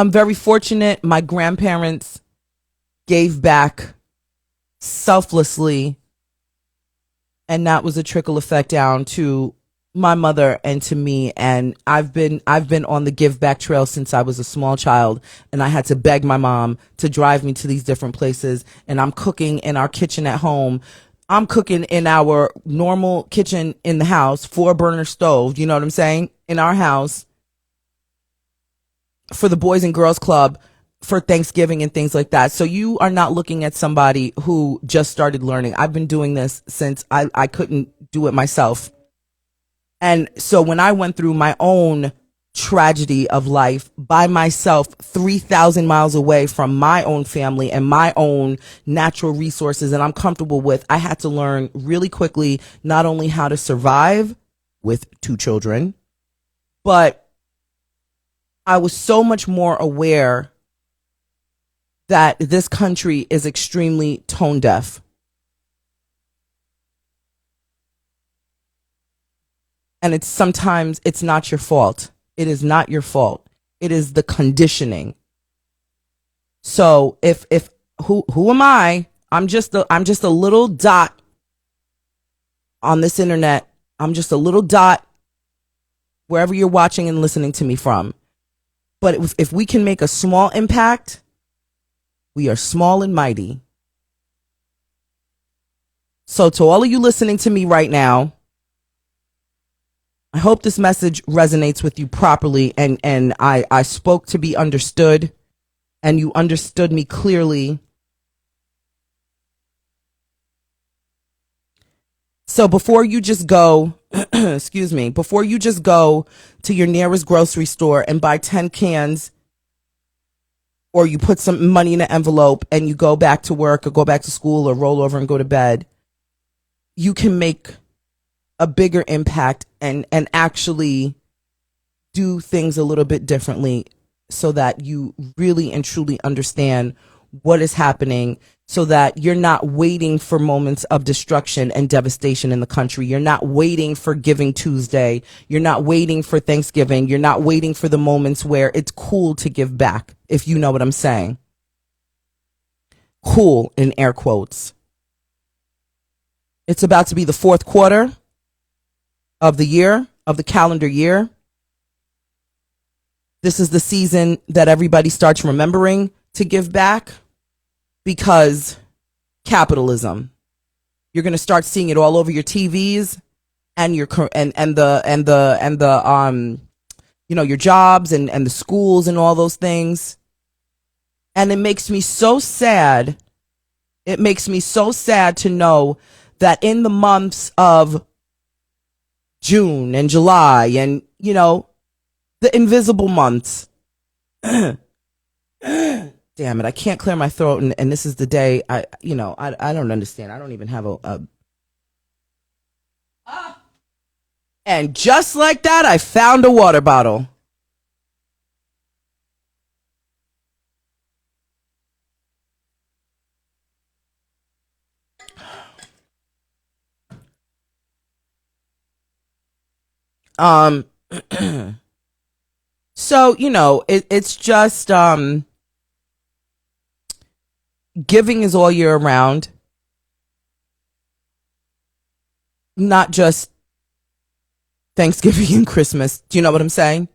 very fortunate. My grandparents gave back selflessly, and that was a trickle effect down to my mother and to me. And I've been on the give back trail since I was a small child, and I had to beg my mom to drive me to these different places. And I'm cooking in our kitchen at home. I'm cooking in our normal kitchen in the house, 4-burner stove, you know what I'm saying, in our house, for the Boys and Girls Club for Thanksgiving and things like that. So you are not looking at somebody who just started learning. I've been doing this since I couldn't do it myself. And so when I went through my own tragedy of life by myself, 3,000 miles away from my own family and my own natural resources and I'm comfortable with, I had to learn really quickly not only how to survive with 2 children, but I was so much more aware that this country is extremely tone deaf. And sometimes it's not your fault. It is not your fault. It is the conditioning. So if who am I? I'm just a little dot on this internet. I'm just a little dot wherever you're watching and listening to me from. But if we can make a small impact, we are small and mighty. So to all of you listening to me right now, I hope this message resonates with you properly, and I spoke to be understood, and you understood me clearly. So before you just go, before you just go to your nearest grocery store and buy 10 cans, or you put some money in an envelope and you go back to work or go back to school or roll over and go to bed, you can make a bigger impact and actually do things a little bit differently so that you really and truly understand what is happening, so that you're not waiting for moments of destruction and devastation in the country. You're not waiting for Giving Tuesday. You're not waiting for Thanksgiving. You're not waiting for the moments where it's cool to give back, if you know what I'm saying. Cool in air quotes. It's about to be the 4th quarter of the year, of the calendar year. This is the season that everybody starts remembering to give back, because capitalism. You're going to start seeing it all over your TVs. and your your jobs and the schools and all those things. And it makes me so sad. It makes me so sad to know that in the months of June and July and, the invisible months. Damn it, I can't clear my throat, and this is the day I don't understand. I don't even have a and just like that, I found a water bottle. So, it's just, giving is all year round, not just Thanksgiving and Christmas. Do you know what I'm saying?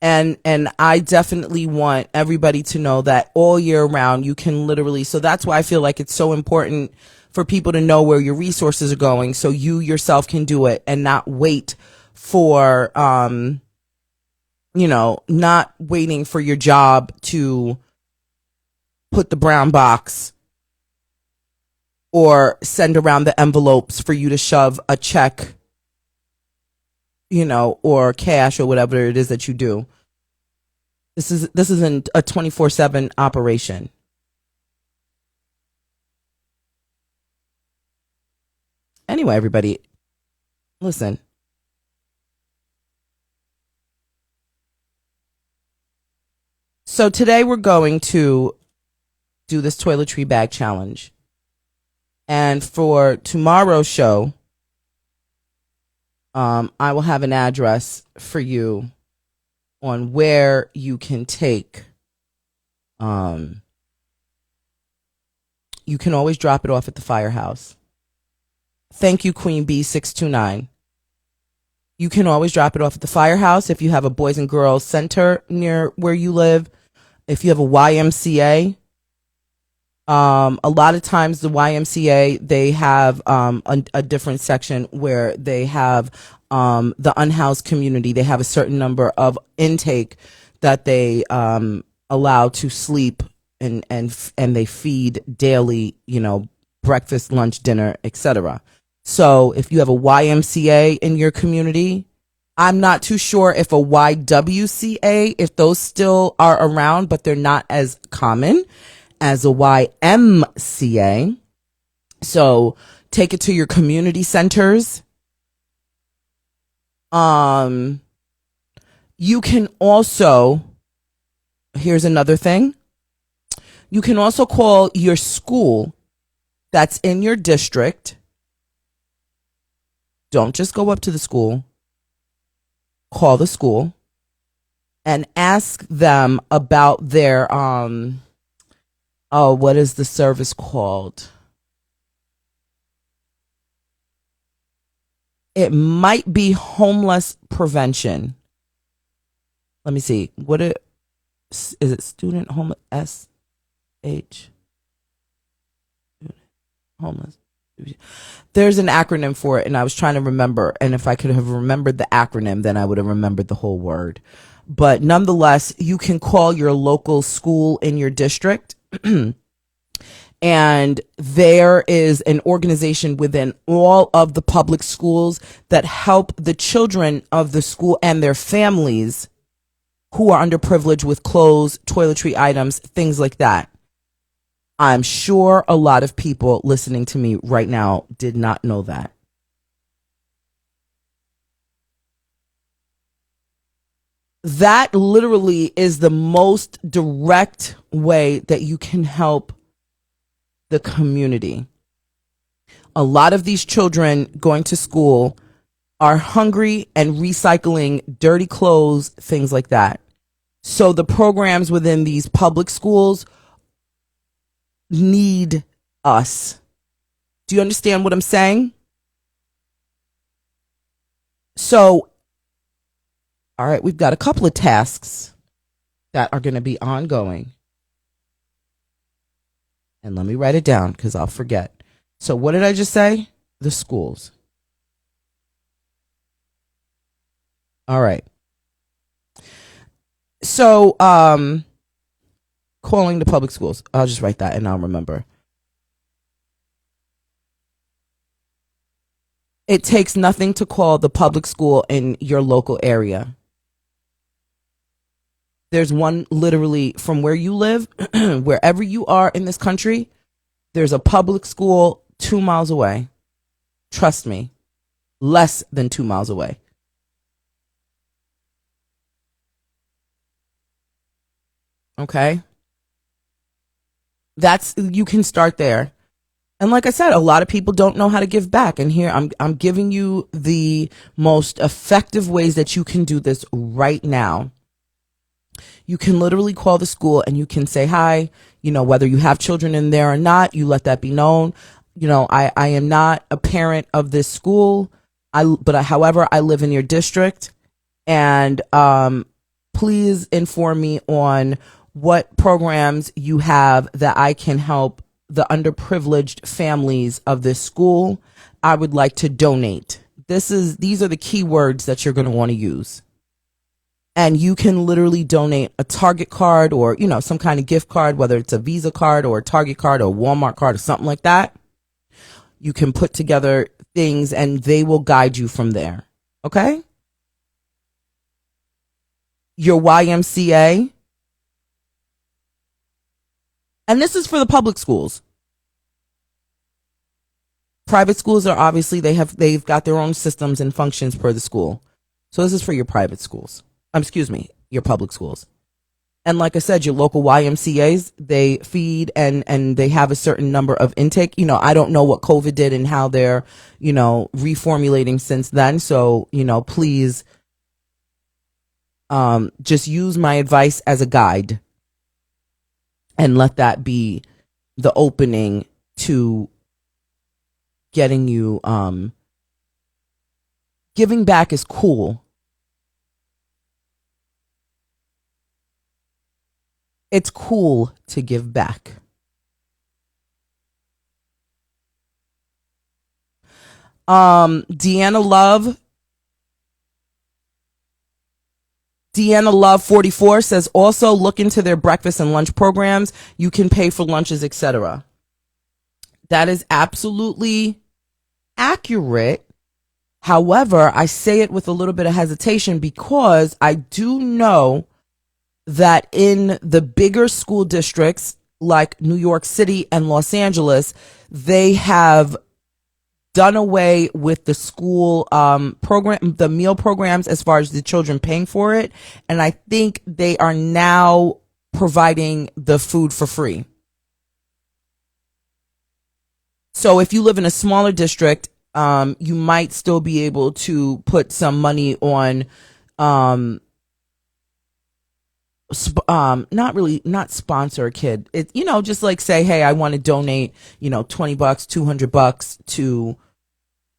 And I definitely want everybody to know that all year round you can literally, so that's why I feel like it's so important for people to know where your resources are going so you yourself can do it and not wait for, not waiting for your job to put the brown box or send around the envelopes for you to shove a check, or cash or whatever it is that you do. This isn't a 24/7 operation. Anyway, everybody, listen. So today we're going to do this toiletry bag challenge. And for tomorrow's show, I will have an address for you on where you can take. You can always drop it off at the firehouse. Thank you, Queen Bee 629. You can always drop it off at the firehouse if you have a Boys and Girls Center near where you live. If you have a YMCA, a lot of times the YMCA, they have a different section where they have the unhoused community. They have a certain number of intake that they allow to sleep and they feed daily, breakfast, lunch, dinner, etc. So if you have a YMCA in your community, I'm not too sure if a YWCA, if those still are around, but they're not as common as a YMCA. So take it to your community centers. You can also, here's another thing. You can also call your school that's in your district. Don't just go up to the school. Call the school and ask them about their, what is the service called? It might be homeless prevention. Let me see. Is it student homeless? SH? Homeless. There's an acronym for it, and I was trying to remember. And if I could have remembered the acronym, then I would have remembered the whole word. But nonetheless, you can call your local school in your district. And there is an organization within all of the public schools that help the children of the school and their families who are underprivileged with clothes, toiletry items, things like that. I'm sure a lot of people listening to me right now did not know that. That literally is the most direct way that you can help the community. A lot of these children going to school are hungry and recycling dirty clothes, things like that. So the programs within these public schools need us. Do you understand what I'm saying? So, all right, we've got a couple of tasks that are going to be ongoing. And let me write it down because I'll forget. So what did I just say? The schools. All right. So, calling the public schools. I'll just write that and I'll remember. It takes nothing to call the public school in your local area. There's one literally from where you live, wherever you are in this country, there's a public school 2 miles away. Trust me, less than 2 miles away. Okay? You can start there. And like I said, a lot of people don't know how to give back. And here I'm giving you the most effective ways that you can do this right now. You can literally call the school and you can say, hi, whether you have children in there or not, you let that be known. I am not a parent of this school. However, I live in your district, and please inform me on what programs you have that I can help the underprivileged families of this school. I would like to donate. These are the key words that you're going to want to use. And you can literally donate a Target card or, some kind of gift card, whether it's a Visa card or a Target card or a Walmart card or something like that. You can put together things and they will guide you from there. Okay? Your YMCA. And this is for the public schools. Private schools are obviously, they've got their own systems and functions per the school. So this is for your private schools. Your public schools. And like I said, your local YMCAs, they feed and they have a certain number of intake. I don't know what COVID did and how they're, reformulating since then. So, please just use my advice as a guide and let that be the opening to getting you, giving back is cool. It's cool to give back. Deanna Love 44 says also look into their breakfast and lunch programs. You can pay for lunches, etc. That is absolutely accurate. However, I say it with a little bit of hesitation because I do know that in the bigger school districts like New York City and Los Angeles, they have done away with the school program, the meal programs, as far as the children paying for it. And I think they are now providing the food for free. So if you live in a smaller district, you might still be able to put some money on not sponsor a kid. It, just like say, hey, I want to donate, $20, $200 to,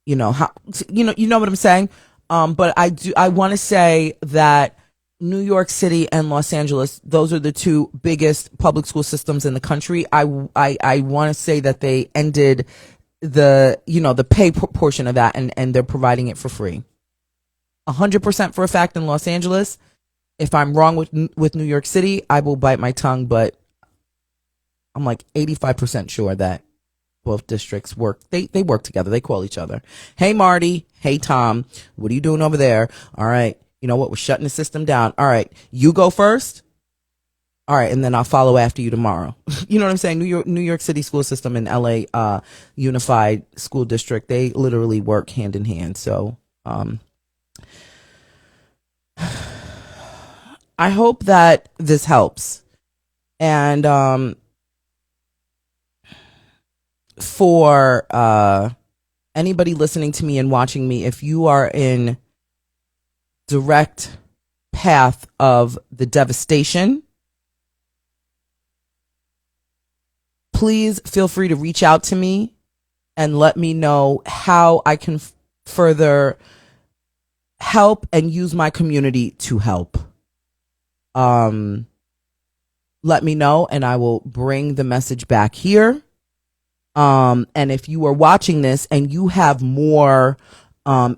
you know what I'm saying? But I want to say that New York City and Los Angeles, those are the two biggest public school systems in the country. I want to say that they ended the pay portion of that and they're providing it for free. 100% for a fact in Los Angeles. If I'm wrong with New York City, I will bite my tongue, but I'm like 85% sure that both districts work. They work together. They call each other. Hey, Marty. Hey, Tom. What are you doing over there? All right. You know what? We're shutting the system down. All right. You go first. All right. And then I'll follow after you tomorrow. You know what I'm saying? New York City school system and LA Unified School District, they literally work hand in hand. So, I hope that this helps. And for anybody listening to me and watching me, if you are in direct path of the devastation, please feel free to reach out to me and let me know how I can further help and use my community to help. Let me know and I will bring the message back here. And if you are watching this and you have more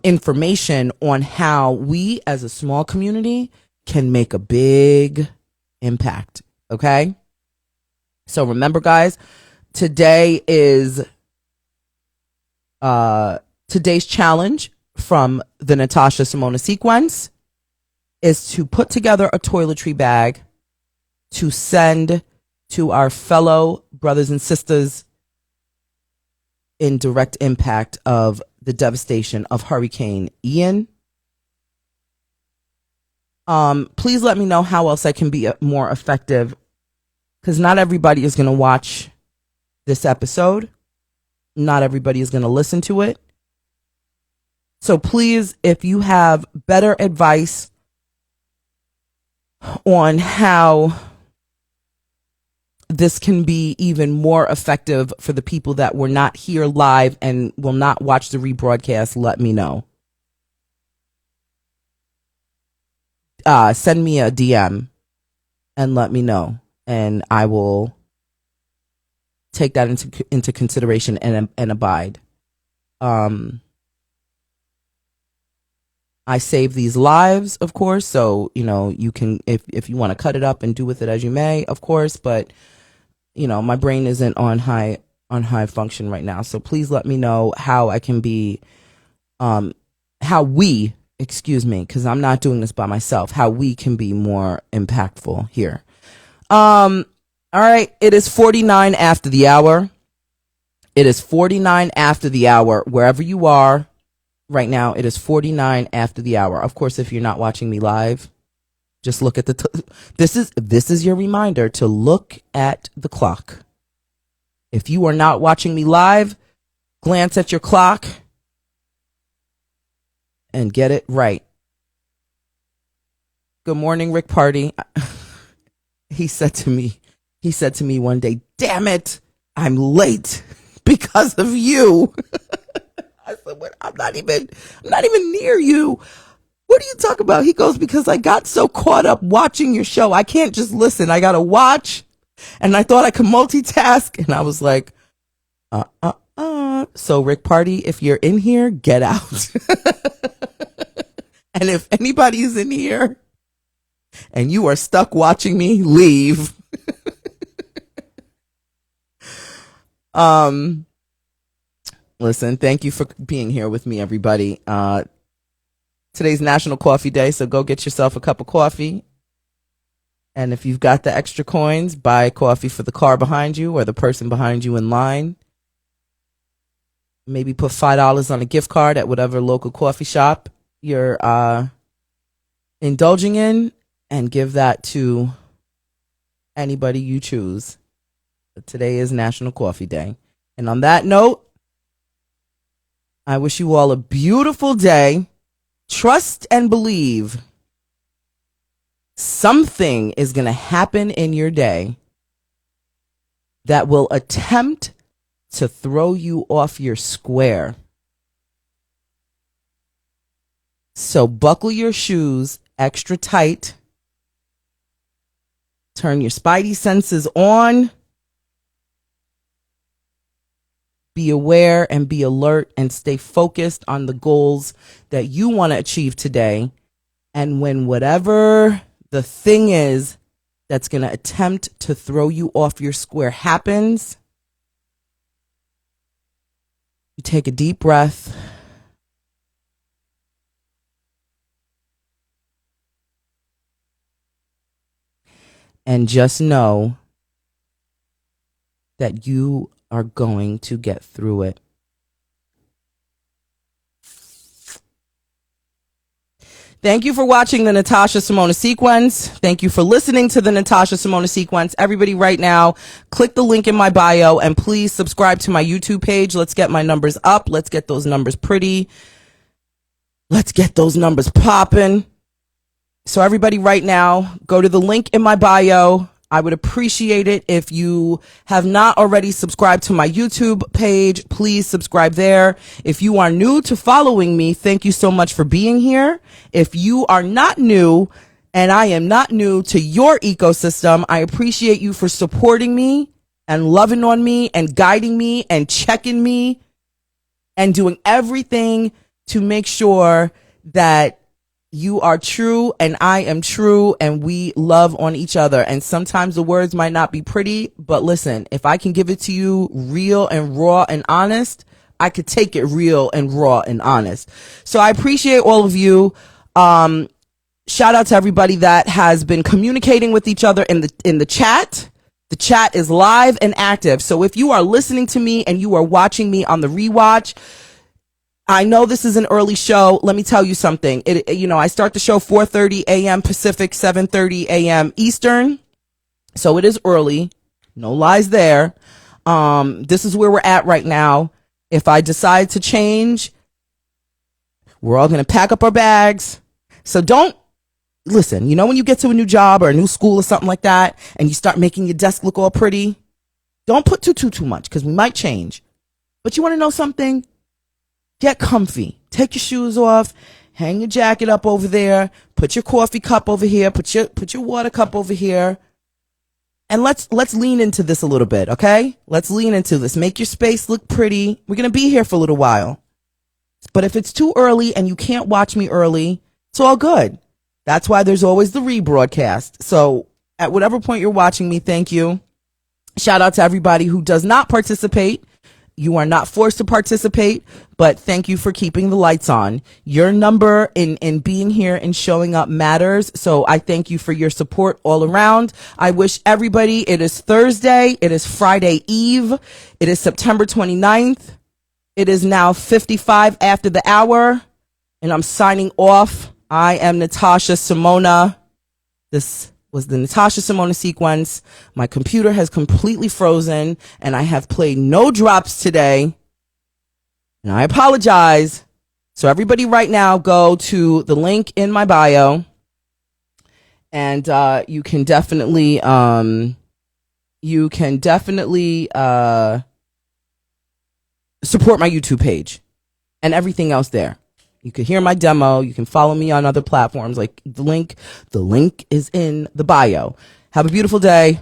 information on how we as a small community can make a big impact. Okay. So remember, guys, today is today's challenge from the Natasha Simona sequence is to put together a toiletry bag to send to our fellow brothers and sisters in direct impact of the devastation of Hurricane Ian. Please let me know how else I can be more effective, because not everybody is going to watch this episode. Not everybody is going to listen to it. So please, if you have better advice on how this can be even more effective for the people that were not here live and will not watch the rebroadcast, let me know. Send me a DM and let me know, and I will take that into consideration and abide. I save these lives, of course, so you can, if you want to cut it up and do with it as you may, of course, but my brain isn't on high function right now. So please let me know how I can be, because I'm not doing this by myself, how we can be more impactful here. All right. It is 49 after the hour. It is 49 after the hour, wherever you are right now. It is 49 after the hour. Of course, if you're not watching me live, just look at this is your reminder to look at the clock. If you are not watching me live, glance at your clock and get it right. Good morning, Rick Party. He said to me one day, "Damn it, I'm late because of you." I said, I'm not even near you. What are you talking about? He goes, "Because I got so caught up watching your show. I can't just listen. I got to watch." And I thought I could multitask. And I was like, So Rick Party, if you're in here, get out. And if anybody is in here and you are stuck watching me, leave. Listen, thank you for being here with me, everybody. Today's National Coffee Day, so go get yourself a cup of coffee. And if you've got the extra coins, buy coffee for the car behind you or the person behind you in line. Maybe put $5 on a gift card at whatever local coffee shop you're indulging in, and give that to anybody you choose. But today is National Coffee Day. And on that note, I wish you all a beautiful day. Trust and believe something is going to happen in your day that will attempt to throw you off your square. So buckle your shoes extra tight. Turn your spidey senses on. Be aware and be alert and stay focused on the goals that you want to achieve today. And when whatever the thing is that's going to attempt to throw you off your square happens, you take a deep breath. And just know that you are going to get through it. Thank you for watching the Natasha Simona sequence. Thank you for listening to the Natasha Simona sequence. Everybody right now, click the link in my bio and please subscribe to my YouTube page. Let's get my numbers up. Let's get those numbers pretty. Let's get those numbers popping. So everybody right now, go to the link in my bio. I would appreciate it if you have not already subscribed to my YouTube page. Please subscribe there. If you are new to following me, thank you so much for being here. If you are not new, and I am not new to your ecosystem, I appreciate you for supporting me and loving on me and guiding me and checking me and doing everything to make sure that you are true and I am true and we love on each other. And sometimes the words might not be pretty, but listen, if I can give it to you real and raw and honest, I could take it real and raw and honest. So I appreciate all of you. Shout out to everybody that has been communicating with each other in the chat. The chat is live and active. So if you are listening to me and you are watching me on the rewatch, I know this is an early show. Let me tell you something. I start the show 4:30 a.m. Pacific, 7:30 a.m. Eastern. So it is early. No lies there. This is where we're at right now. If I decide to change, we're all going to pack up our bags. So don't listen. You know, when you get to a new job or a new school or something like that, and you start making your desk look all pretty, don't put too much, because we might change. But you want to know something? Get comfy. Take your shoes off. Hang your jacket up over there. Put your coffee cup over here. Put your water cup over here. And let's lean into this a little bit, okay? Let's lean into this. Make your space look pretty. We're going to be here for a little while. But if it's too early and you can't watch me early, it's all good. That's why there's always the rebroadcast. So at whatever point you're watching me, thank you. Shout out to everybody who does not participate. You are not forced to participate, but thank you for keeping the lights on. Your number in being here and showing up matters. So I thank you for your support all around. I wish everybody, it is Thursday. It is Friday Eve. It is September 29th. It is now 55 after the hour, and I'm signing off. I am Natasha Simona. This was the Natasha Simona sequence. My computer has completely frozen, and I have played no drops today. And I apologize. So everybody right now go to the link in my bio, and you can definitely support my YouTube page and everything else there. You can hear my demo. You can follow me on other platforms. Like the link is in the bio. Have a beautiful day.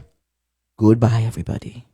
Goodbye, everybody.